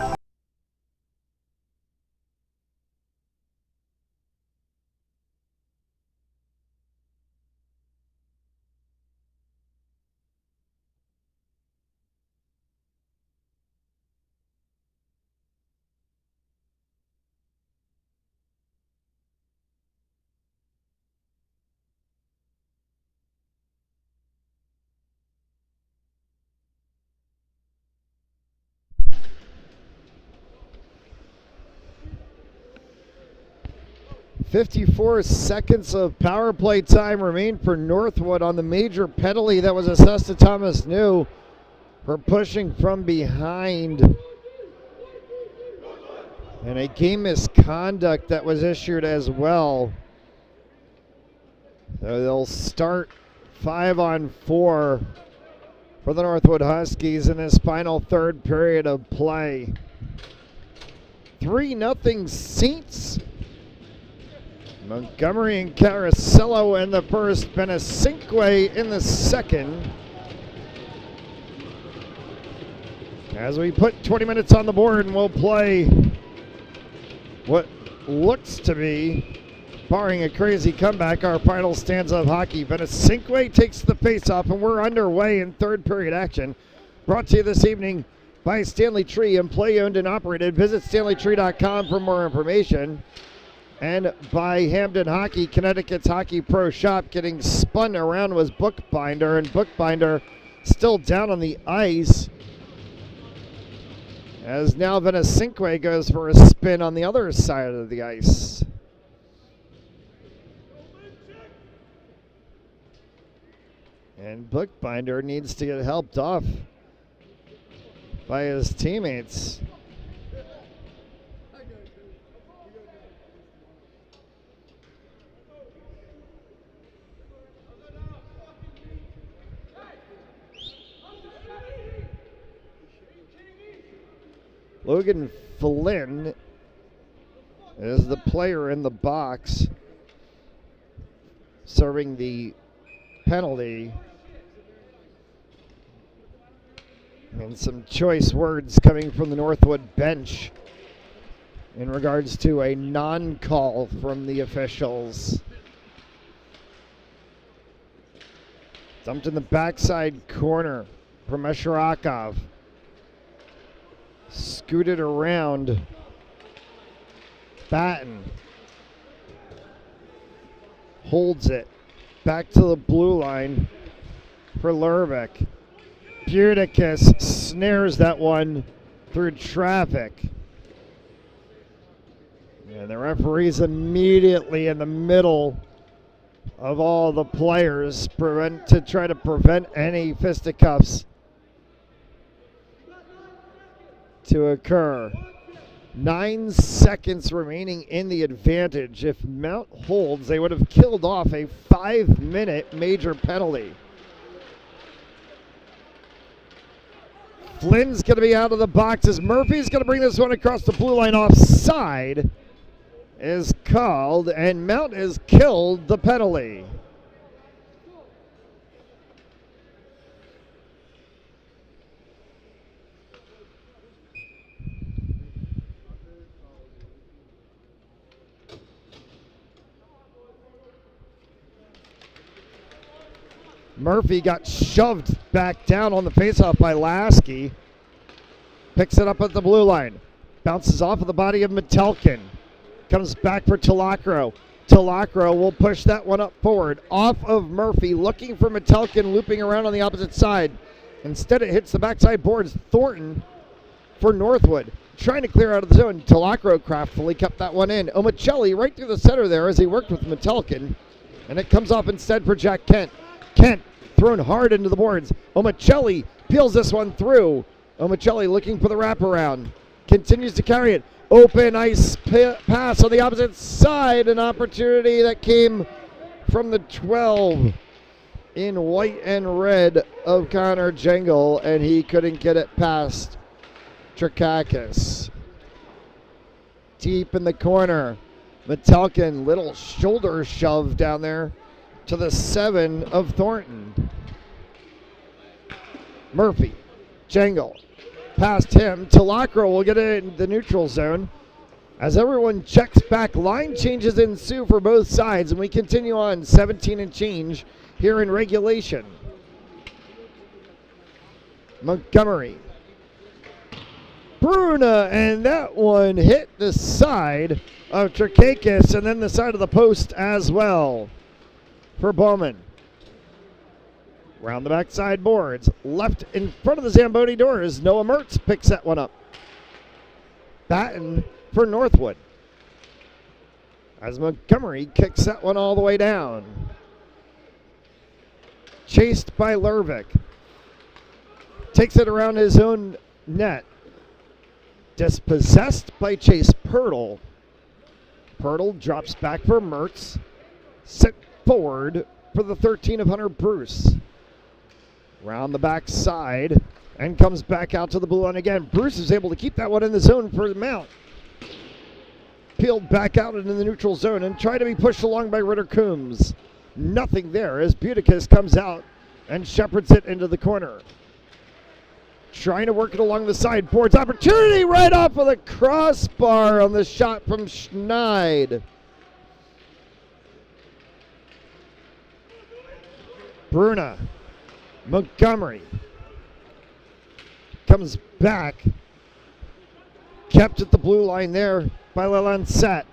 .54 seconds of power play time remain for Northwood on the major penalty that was assessed to Thomas New for pushing from behind. And a game misconduct that was issued as well. So they'll start 5-on-4 for the Northwood Huskies in this final third period of play. 3-0 Saints. Montgomery and Carasello in the first, Benesinque in the second. As we put 20 minutes on the board, and we'll play what looks to be, barring a crazy comeback, our final stanza of hockey. Benesinque takes the face-off, and we're underway in third period action. Brought to you this evening by Stanley Tree, employee-owned and operated. Visit StanleyTree.com for more information. And by Hamden Hockey, Connecticut's Hockey Pro Shop. Getting spun around was Bookbinder, and Bookbinder still down on the ice. As now Benesinque goes for a spin on the other side of the ice. And Bookbinder needs to get helped off by his teammates. Logan Flynn is the player in the box serving the penalty. And some choice words coming from the Northwood bench in regards to a non-call from the officials. Dumped in the backside corner from Mesharakov. Scooted around. Batten holds it back to the blue line for Lerbeck. Buticus snares that one through traffic. And the referee's immediately in the middle of all the players to try to prevent any fisticuffs to occur. 9 seconds remaining in the advantage. If Mount holds, they would have killed off a 5-minute major penalty. Flynn's going to be out of the boxes. Murphy's going to bring this one across the blue line. Offside is called, and Mount has killed the penalty. Murphy got shoved back down on the faceoff by Lasky. Picks it up at the blue line. Bounces off of the body of Metelkin. Comes back for Talacro. Talacro will push that one up forward. Off of Murphy, looking for Metelkin, looping around on the opposite side. Instead, it hits the backside boards. Thornton for Northwood. Trying to clear out of the zone. Talacro craftfully kept that one in. Omicelli right through the center there as he worked with Metelkin. And it comes off instead for Jack Kent. Kent thrown hard into the boards. Omicelli peels this one through. Omicelli looking for the wraparound. Continues to carry it. Open ice pass on the opposite side. An opportunity that came from the 12. in white and red of Connor Jingle, and he couldn't get it past Trakakis. Deep in the corner, Metelkin, little shoulder shove down there to the 7 of Thornton. Murphy, Jingle, past him. Talacro will get it in the neutral zone. As everyone checks back, line changes ensue for both sides, and we continue on 17 and change here in regulation. Montgomery. Bruna, and that one hit the side of Trakakis, and then the side of the post as well for Bowman. Round the backside boards, left in front of the Zamboni doors. Noah Mertz picks that one up. Batten for Northwood, as Montgomery kicks that one all the way down. Chased by Lervik. Takes it around his own net. Dispossessed by Chase Pirtle. Pirtle drops back for Mertz. Set forward for the 13 of Hunter Bruce. Round the back side and comes back out to the blue line again. Bruce is able to keep that one in the zone for the mount. Peeled back out into the neutral zone and tried to be pushed along by Ritter Coombs. Nothing there as Buticus comes out and shepherds it into the corner. Trying to work it along the side boards. Opportunity right off of the crossbar on the shot from Schneid. Bruna. Montgomery comes back. Kept at the blue line there by Lelancette.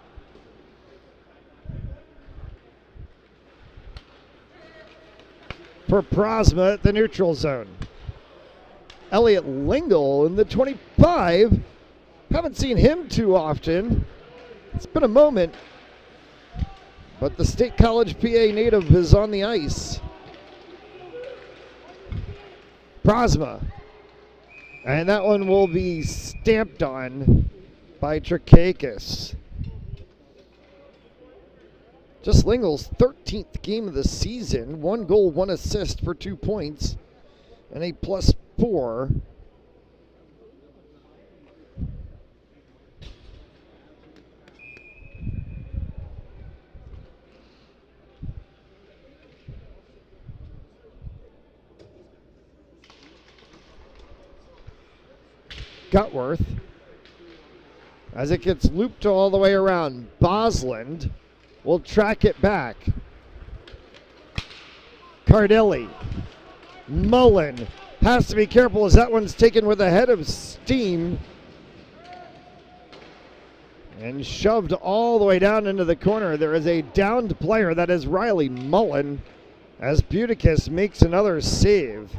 For Prosma at the neutral zone. Elliot Lingle in the 25. Haven't seen him too often. It's been a moment. But the State College PA native is on the ice. Prosma. And that one will be stamped on by Trakakis. Just Lingle's 13th game of the season. 1 goal, 1 assist for 2 points. And a +4. Gutworth, as it gets looped all the way around. Bosland will track it back. Cardilli. Mullen has to be careful as that one's taken with a head of steam and shoved all the way down into the corner. There is a downed player, that is Riley Mullen, as Buticus makes another save.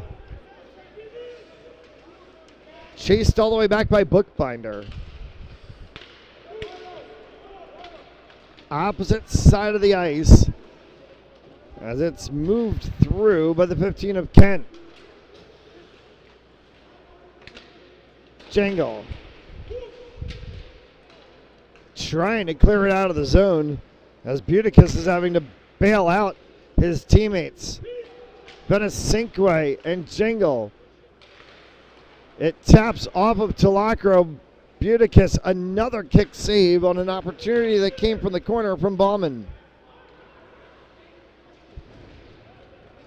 Chased all the way back by Bookbinder. Opposite side of the ice as it's moved through by the 15 of Kent. Jangle trying to clear it out of the zone as Buticus is having to bail out his teammates. Benesinque and Jingle. It taps off of Talacro. Buticus, another kick save on an opportunity that came from the corner from Bauman.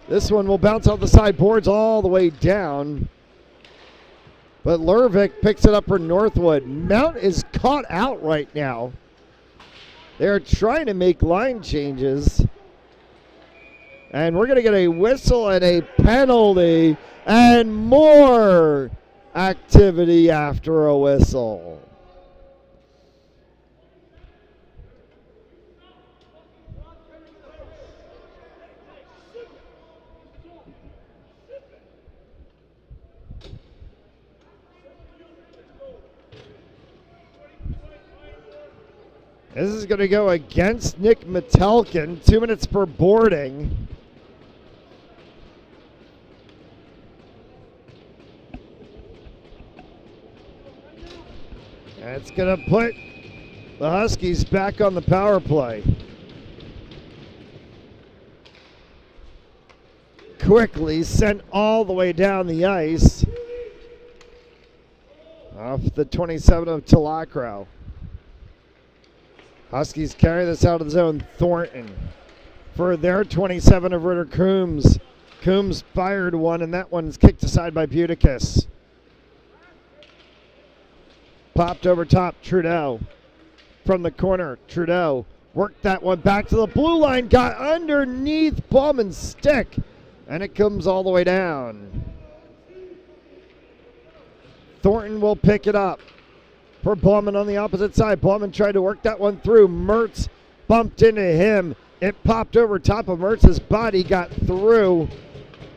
This one will bounce off the side boards all the way down. But Lervik picks it up for Northwood. Mount is caught out right now. They're trying to make line changes. And we're going to get a whistle and a penalty and more activity after a whistle. This is going to go against Nick Metelkin. 2 minutes for boarding. And it's going to put the Huskies back on the power play. quickly sent all the way down the ice off the 27 of Talacro. Huskies carry this out of the zone. Thornton for their 27 of Ritter Coombs. Coombs fired one, and that one's kicked aside by Buticus. Popped over top, Trudeau. From the corner, Trudeau worked that one back to the blue line, got underneath Bauman's stick, and it comes all the way down. Thornton will pick it up for Bauman on the opposite side. Bauman tried to work that one through. Mertz bumped into him. It popped over top of Mertz's body, got through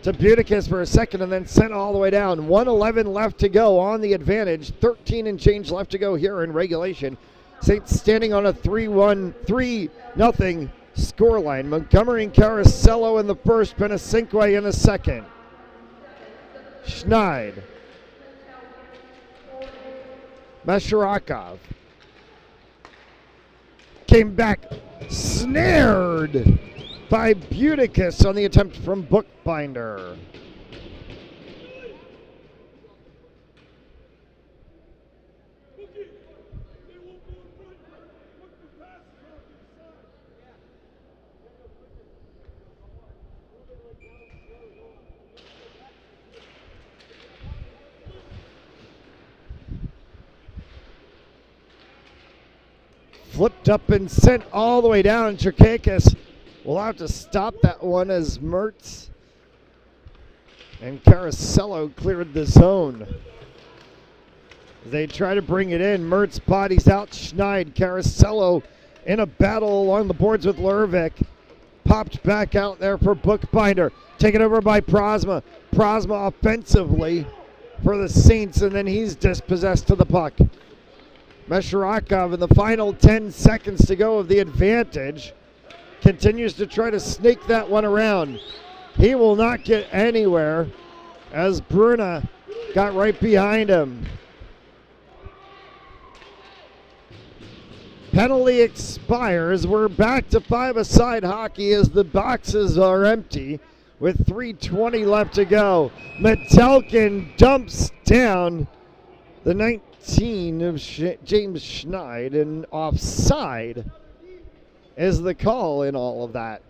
to Buticus for a second, and then sent all the way down. 1:11 left to go on the advantage. 13 and change left to go here in regulation. Saints standing on a 3-0 scoreline. Montgomery and Carasello in the first, Benesinque in the second. Schneid. Mesherakov came back, snared by Buticus on the attempt from Bookbinder. Flipped up and sent all the way down. Cherkakis will have to stop that one as Mertz and Carasello cleared the zone. They try to bring it in. Mertz bodies out Schneid. Carasello in a battle along the boards with Lervik. Popped back out there for Bookbinder. Taken over by Prosma. Prosma offensively for the Saints, and then he's dispossessed to the puck. Mesherakov in the final 10 seconds to go of the advantage continues to try to snake that one around. He will not get anywhere as Bruna got right behind him. Penalty expires. We're back to five-a-side hockey as the boxes are empty with 3:20 left to go. Metelkin dumps down the 19 of James Schneid, and offside is the call in all of that.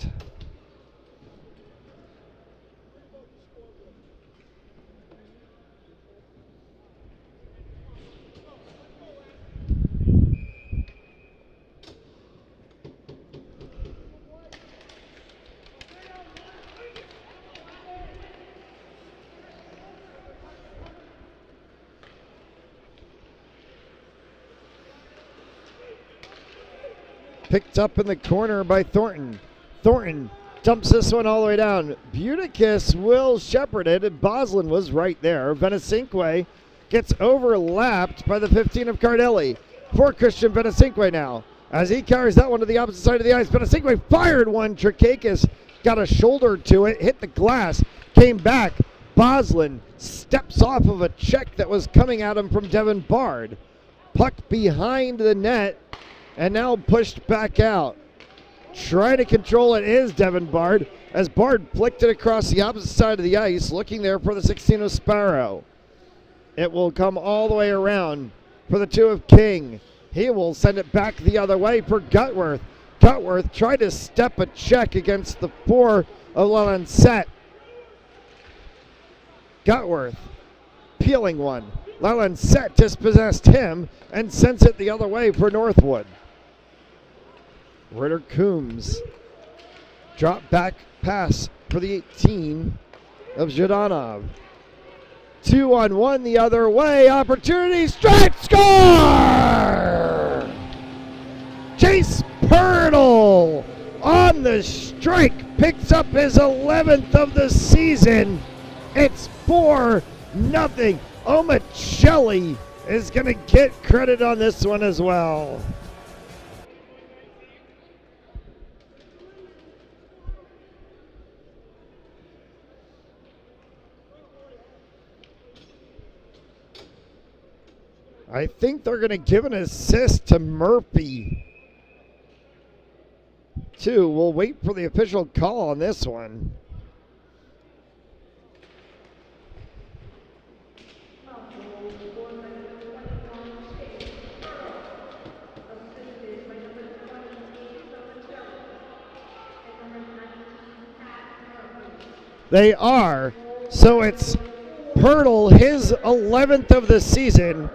Picked up in the corner by Thornton. Thornton dumps this one all the way down. Buticus will shepherd it, and Boslin was right there. Benesinque gets overlapped by the 15 of Cardelli. For Christian Benesinque now, as he carries that one to the opposite side of the ice. Benesinque fired one. Trikakis got a shoulder to it, hit the glass, came back. Boslin steps off of a check that was coming at him from Devin Bard. Puck behind the net, and now pushed back out. Trying to control it is Devin Bard, as Bard flicked it across the opposite side of the ice, looking there for the 16 of Sparrow. It will come all the way around for the 2 of King. He will send it back the other way for Gutworth. Gutworth tried to step a check against the 4 of Lalancette. Gutworth peeling one. Lalancette dispossessed him and sends it the other way for Northwood. Ritter Coombs. Drop back pass for the 18 of Zhdanov. 2-on-1 the other way. Opportunity. Strike. Score! Chase Pirtle on the strike. Picks up his 11th of the season. It's 4-0. Omicelli is going to get credit on this one as well. I think they're going to give an assist to Murphy, too. We'll wait for the official call on this one. They are. So it's Pirtle, his 11th of the season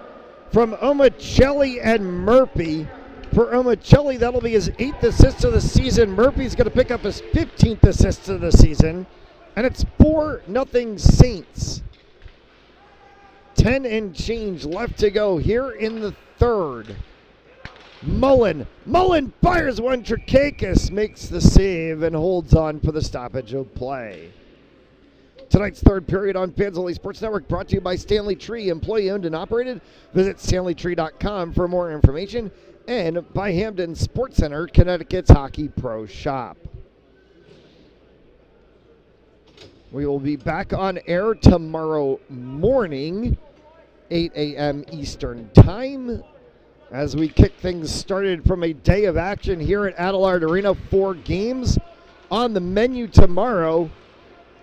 from Omicelli and Murphy. For Omicelli, that'll be his 8th assist of the season. Murphy's going to pick up his 15th assist of the season. And it's 4-0 Saints. 10 and change left to go here in the third. Mullen fires one. Trakakis makes the save and holds on for the stoppage of play. Tonight's third period on Fans Only Sports Network brought to you by Stanley Tree, employee owned and operated. Visit StanleyTree.com for more information. And by Hamden Sports Center, Connecticut's Hockey Pro Shop. We will be back on air tomorrow morning, 8 a.m. Eastern Time, as we kick things started from a day of action here at Adelard Arena. 4 games on the menu tomorrow,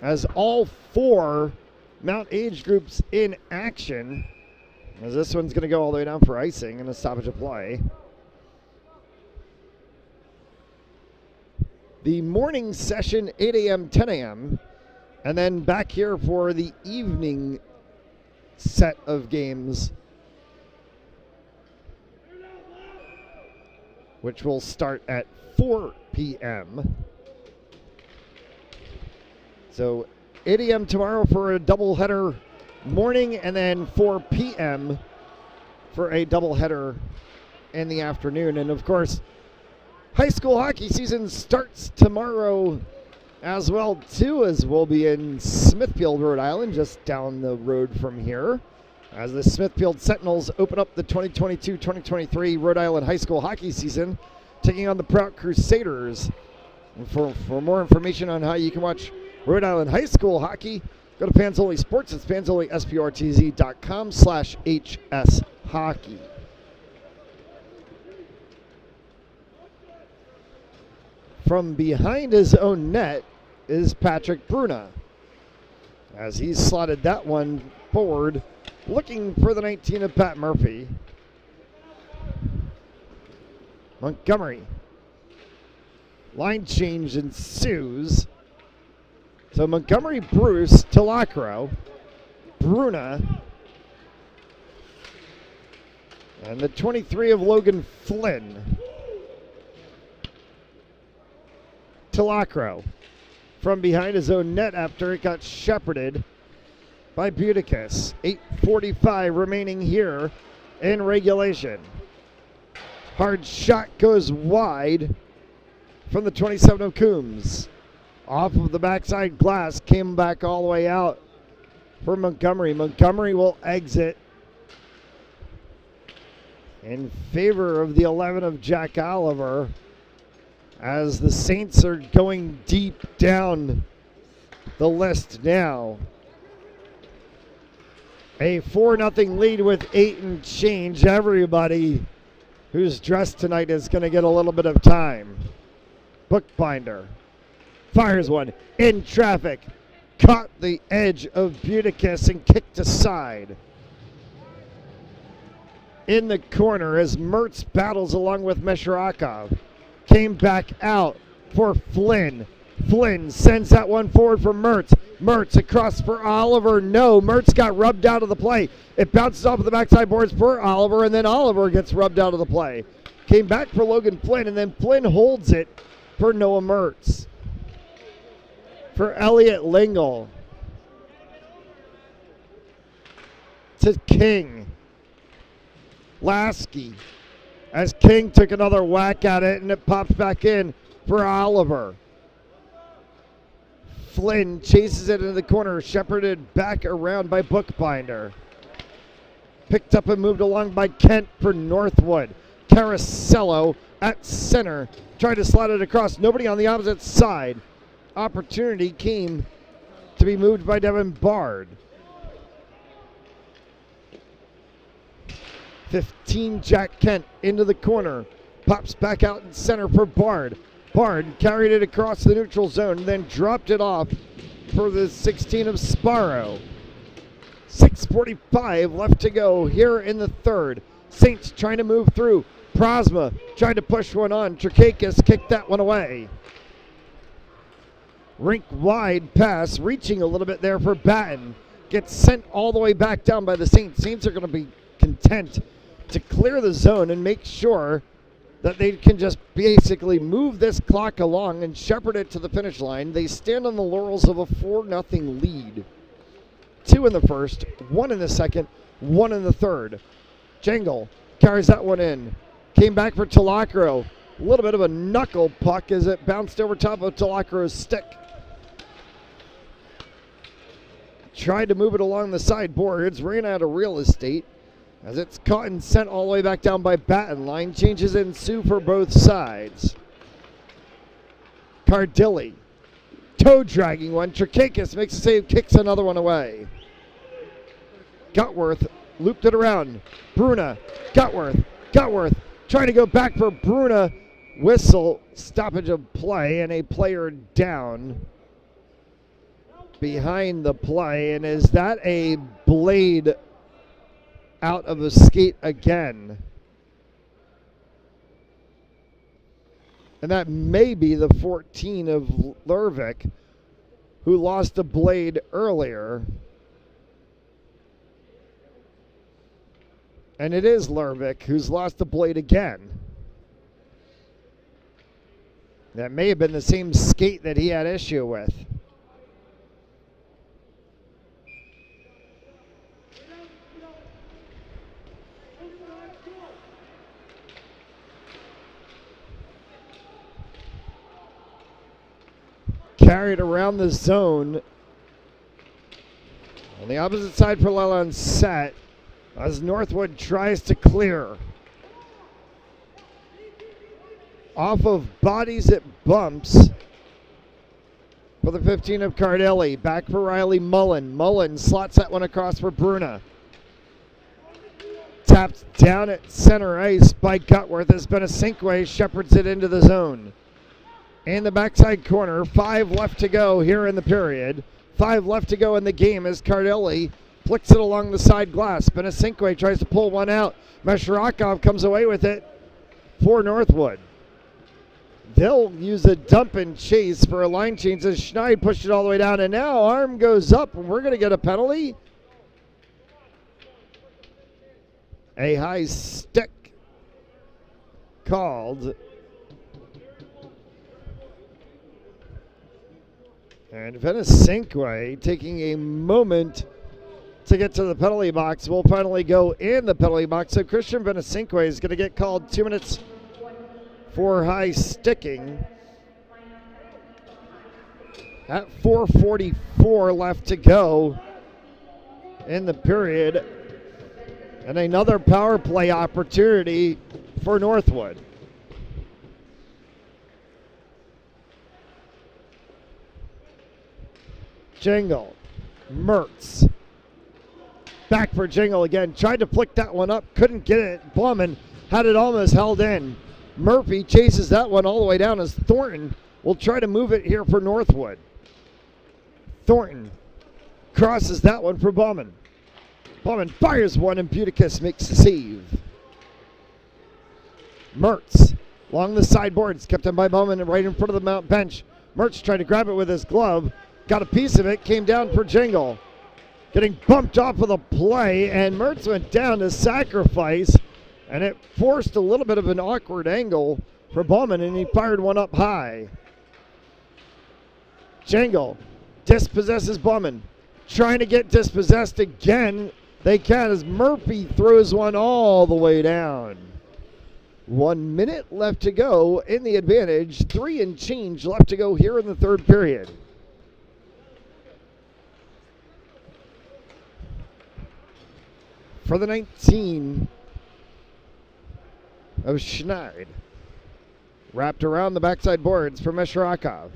as all 4 Mount age groups in action, as this one's going to go all the way down for icing and a stoppage of play. The morning session, 8 a.m., 10 a.m., and then back here for the evening set of games, which will start at 4 p.m. So 8 a.m. tomorrow for a doubleheader morning, and then 4 p.m. for a doubleheader in the afternoon. And of course, high school hockey season starts tomorrow as well, too, as we'll be in Smithfield, Rhode Island, just down the road from here, as the Smithfield Sentinels open up the 2022-2023 Rhode Island high school hockey season, taking on the Prout Crusaders. And for more information on how you can watch Rhode Island high school hockey, go to Fans Only Sports. It's fansonlysportz.com/HS hockey. From behind his own net is Patrick Bruna, as he's slotted that one forward, looking for the 19 of Pat Murphy. Montgomery. Line change ensues. So Montgomery, Bruce, Talacro, Bruna, and the 23 of Logan Flynn. Talacro from behind his own net after it got shepherded by Buticus. 8:45 remaining here in regulation. Hard shot goes wide from the 27 of Coombs. Off of the backside glass, came back all the way out for Montgomery. Montgomery will exit in favor of the 11 of Jack Oliver, as the Saints are going deep down the list now. A 4-0 lead with 8 and change. Everybody who's dressed tonight is going to get a little bit of time. Bookbinder fires one in traffic. Caught the edge of Buticus and kicked aside. In the corner as Mertz battles along with Mesherakov. Came back out for Flynn. Flynn sends that one forward for Mertz. Mertz across for Oliver. No, Mertz got rubbed out of the play. It bounces off of the backside boards for Oliver, and then Oliver gets rubbed out of the play. Came back for Logan Flynn, and then Flynn holds it for Noah Mertz. For Elliot Lingle. To King. Lasky. As King took another whack at it, and it pops back in for Oliver. Flynn chases it into the corner, shepherded back around by Bookbinder. Picked up and moved along by Kent for Northwood. Carasello at center, tried to slide it across. Nobody on the opposite side. Opportunity came to be moved by Devin Bard. 15, Jack Kent into the corner. Pops back out in center for Bard. Bard carried it across the neutral zone, then dropped it off for the 16 of Sparrow. 6:45 left to go here in the third. Saints trying to move through. Prosma trying to push one on. Trakakis kicked that one away. Rink-wide pass, reaching a little bit there for Batten. Gets sent all the way back down by the Saints. Saints are going to be content to clear the zone and make sure that they can just basically move this clock along and shepherd it to the finish line. They stand on the laurels of a 4-0 lead. 2 in the first, 1 in the second, 1 in the third. Jangle carries that one in. Came back for Talacro. A little bit of a knuckle puck as it bounced over top of Talacro's stick. Tried to move it along the sideboards, ran out of real estate as it's caught and sent all the way back down by Batten. Line changes ensue for both sides. Cardilli, toe dragging one. Trakakis makes a save, kicks another one away. Gutworth looped it around. Bruna, Gutworth trying to go back for Bruna. Whistle, stoppage of play, and a player down behind the play. And is that a blade out of a skate again? And that may be the 14 of Lervik, who lost a blade earlier. And it is Lervik who's lost the blade again. That may have been the same skate that he had issue with. Carried around the zone. On the opposite side for Leland set as Northwood tries to clear. Off of bodies, it bumps for the 15 of Cardelli. Back for Riley Mullen. Mullen slots that one across for Bruna. Tapped down at center ice by Gutworth as Benesinque shepherds it into the zone. In the backside corner, 5 left to go here in the period. 5 left to go in the game as Cardelli flicks it along the side glass. Benesinque tries to pull one out. Mesherakov comes away with it for Northwood. They'll use a dump and chase for a line change as Schneid pushed it all the way down, and now arm goes up, and we're going to get a penalty. A high stick called. And Benesinque taking a moment to get to the penalty box. Will finally go in the penalty box. So Christian Benesinque is going to get called 2 minutes for high sticking. At 4:44 left to go in the period. And another power play opportunity for Northwood. Jingle, Mertz, back for Jingle again, tried to flick that one up, couldn't get it. Blumman had it almost held in. Murphy chases that one all the way down as Thornton will try to move it here for Northwood. Thornton crosses that one for Bauman. Bauman fires one and Buticus makes the save. Mertz along the sideboards, kept in by Bauman and right in front of the mount bench. Mertz tried to grab it with his glove. Got a piece of it, came down for Jingle. Getting bumped off of the play, and Mertz went down to sacrifice, and it forced a little bit of an awkward angle for Bauman, and he fired one up high. Jingle dispossesses Bauman. Trying to get dispossessed again. They can as Murphy throws one all the way down. 1 minute left to go in the advantage. 3 and change left to go here in the third period. For the 19 of Schneid. Wrapped around the backside boards for Mesherakov.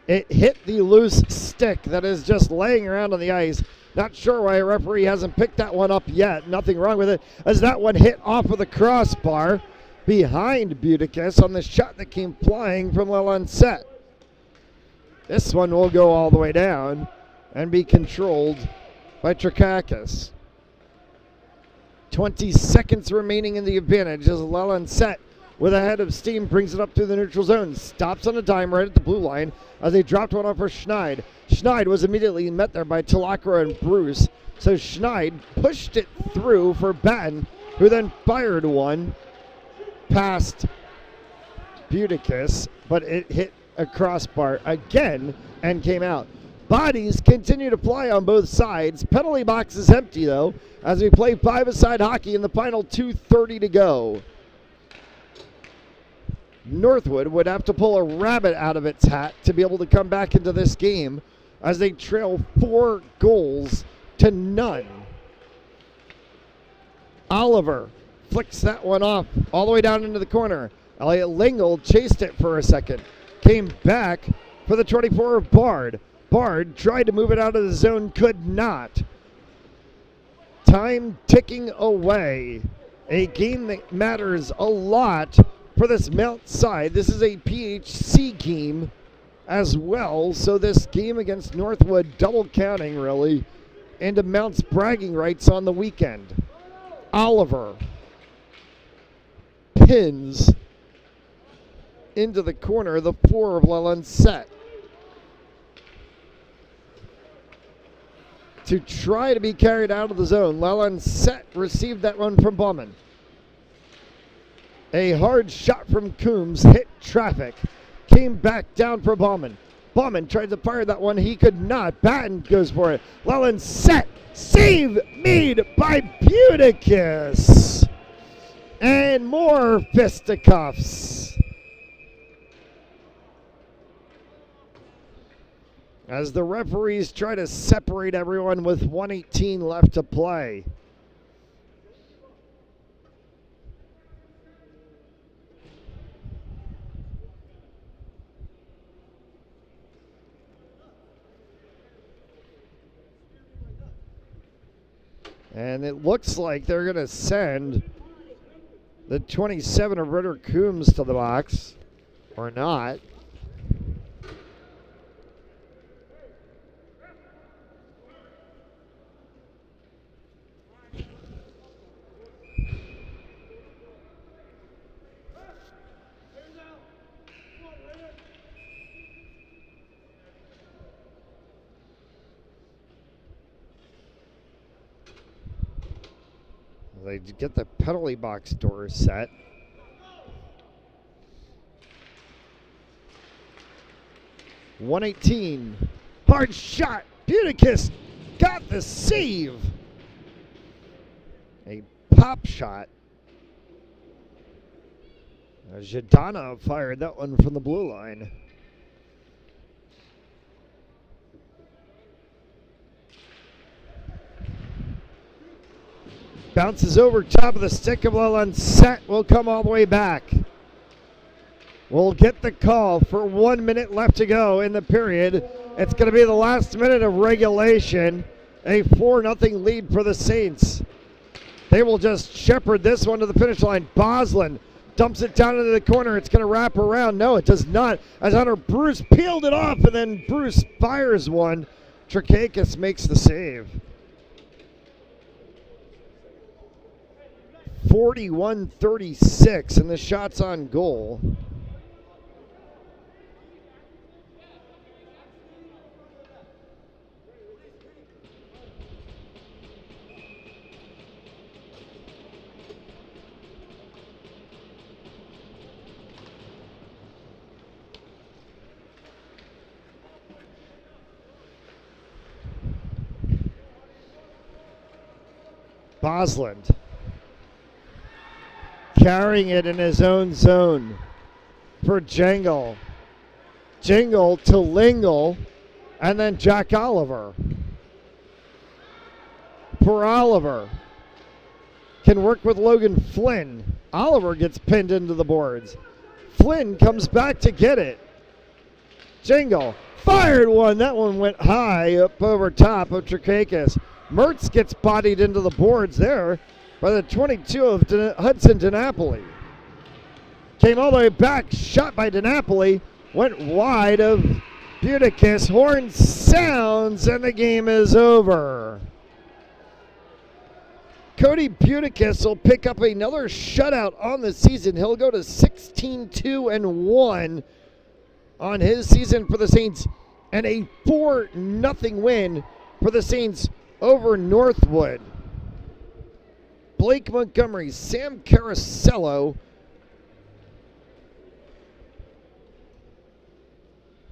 It hit the loose stick that is just laying around on the ice. Not sure why a referee hasn't picked that one up yet. Nothing wrong with it as that one hit off of the crossbar behind Buticus on the shot that came flying from Lelandset. This one will go all the way down and be controlled by Trakakis. 20 seconds remaining in the advantage as Lelandset with a head of steam, brings it up through the neutral zone, stops on a dime right at the blue line as they dropped one off for Schneid. Schneid was immediately met there by Talakra and Bruce, so Schneid pushed it through for Batten, who then fired one past Buticus, but it hit a crossbar again and came out. Bodies continue to fly on both sides. Penalty box is empty, though, as we play five-a-side hockey in the final 2:30 to go. Northwood would have to pull a rabbit out of its hat to be able to come back into this game as they trail 4-0. Oliver flicks that one off all the way down into the corner. Elliot Lingle chased it for a second. Came back for the 24 of Bard. Bard tried to move it out of the zone, could not. Time ticking away. A game that matters a lot for this Mount side. This is a PHC game as well, so this game against Northwood double counting really into Mount's bragging rights on the weekend. Oliver pins into the corner the 4 of Lalanset to try to be carried out of the zone. Lalanset received that one from Bauman. A hard shot from Coombs hit traffic. Came back down for Bauman. Bauman tried to fire that one. He could not. Batten goes for it. Lalanset. Save made by Buticus. And more fisticuffs. As the referees try to separate everyone with 1:18 left to play. And it looks like they're going to send the 27 of Ritter Coombs to the box, or not. They get the penalty box doors set. .118. Hard shot. Buticus got the save. A pop shot. Jadana fired that one from the blue line. Bounces over top of the stick of Lalanset. Will come all the way back. We'll get the call for 1 minute left to go in the period. It's going to be the last minute of regulation. A 4-0 lead for the Saints. They will just shepherd this one to the finish line. Boslin dumps it down into the corner. It's going to wrap around. No, it does not. As Hunter Bruce peeled it off, and then Bruce fires one. Trakakis makes the save. 41-36, and the shot's on goal. Bosland carrying it in his own zone for Jingle. Jingle to Lingle, and then Jack Oliver. For Oliver. Can work with Logan Flynn. Oliver gets pinned into the boards. Flynn comes back to get it. Jingle fired one. That one went high up over top of Trakakis. Mertz gets bodied into the boards there by the 22 of Hudson DiNapoli. Came all the way back, shot by DiNapoli, went wide of Buticus. Horn sounds, and the game is over. Cody Buticus will pick up another shutout on the season. He'll go to 16-2-1 on his season for the Saints, and a 4-0 win for the Saints over Northwood. Blake Montgomery, Sam Carasello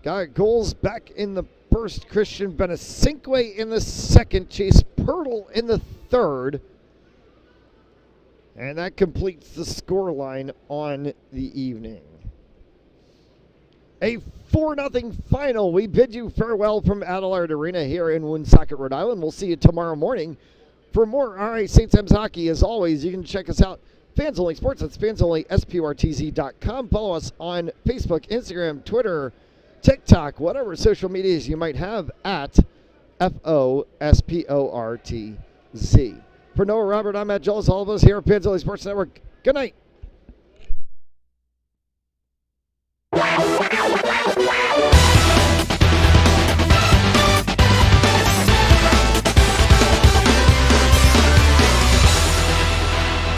got goals back in the first. Christian Benacinque in the second. Chase Pirtle in the third. And that completes the scoreline on the evening. A 4-0 final. We bid you farewell from Adelard Arena here in Woonsocket, Rhode Island. We'll see you tomorrow morning for more RA St. Sam's hockey. As always, you can check us out, Fans Only Sports. That's fansonlysportz.com. Follow us on Facebook, Instagram, Twitter, TikTok, whatever social medias you might have at FOSPORTZ. For Noah Robert, I'm Matt Jones. All of us here at Fans Only Sports Network. Good night.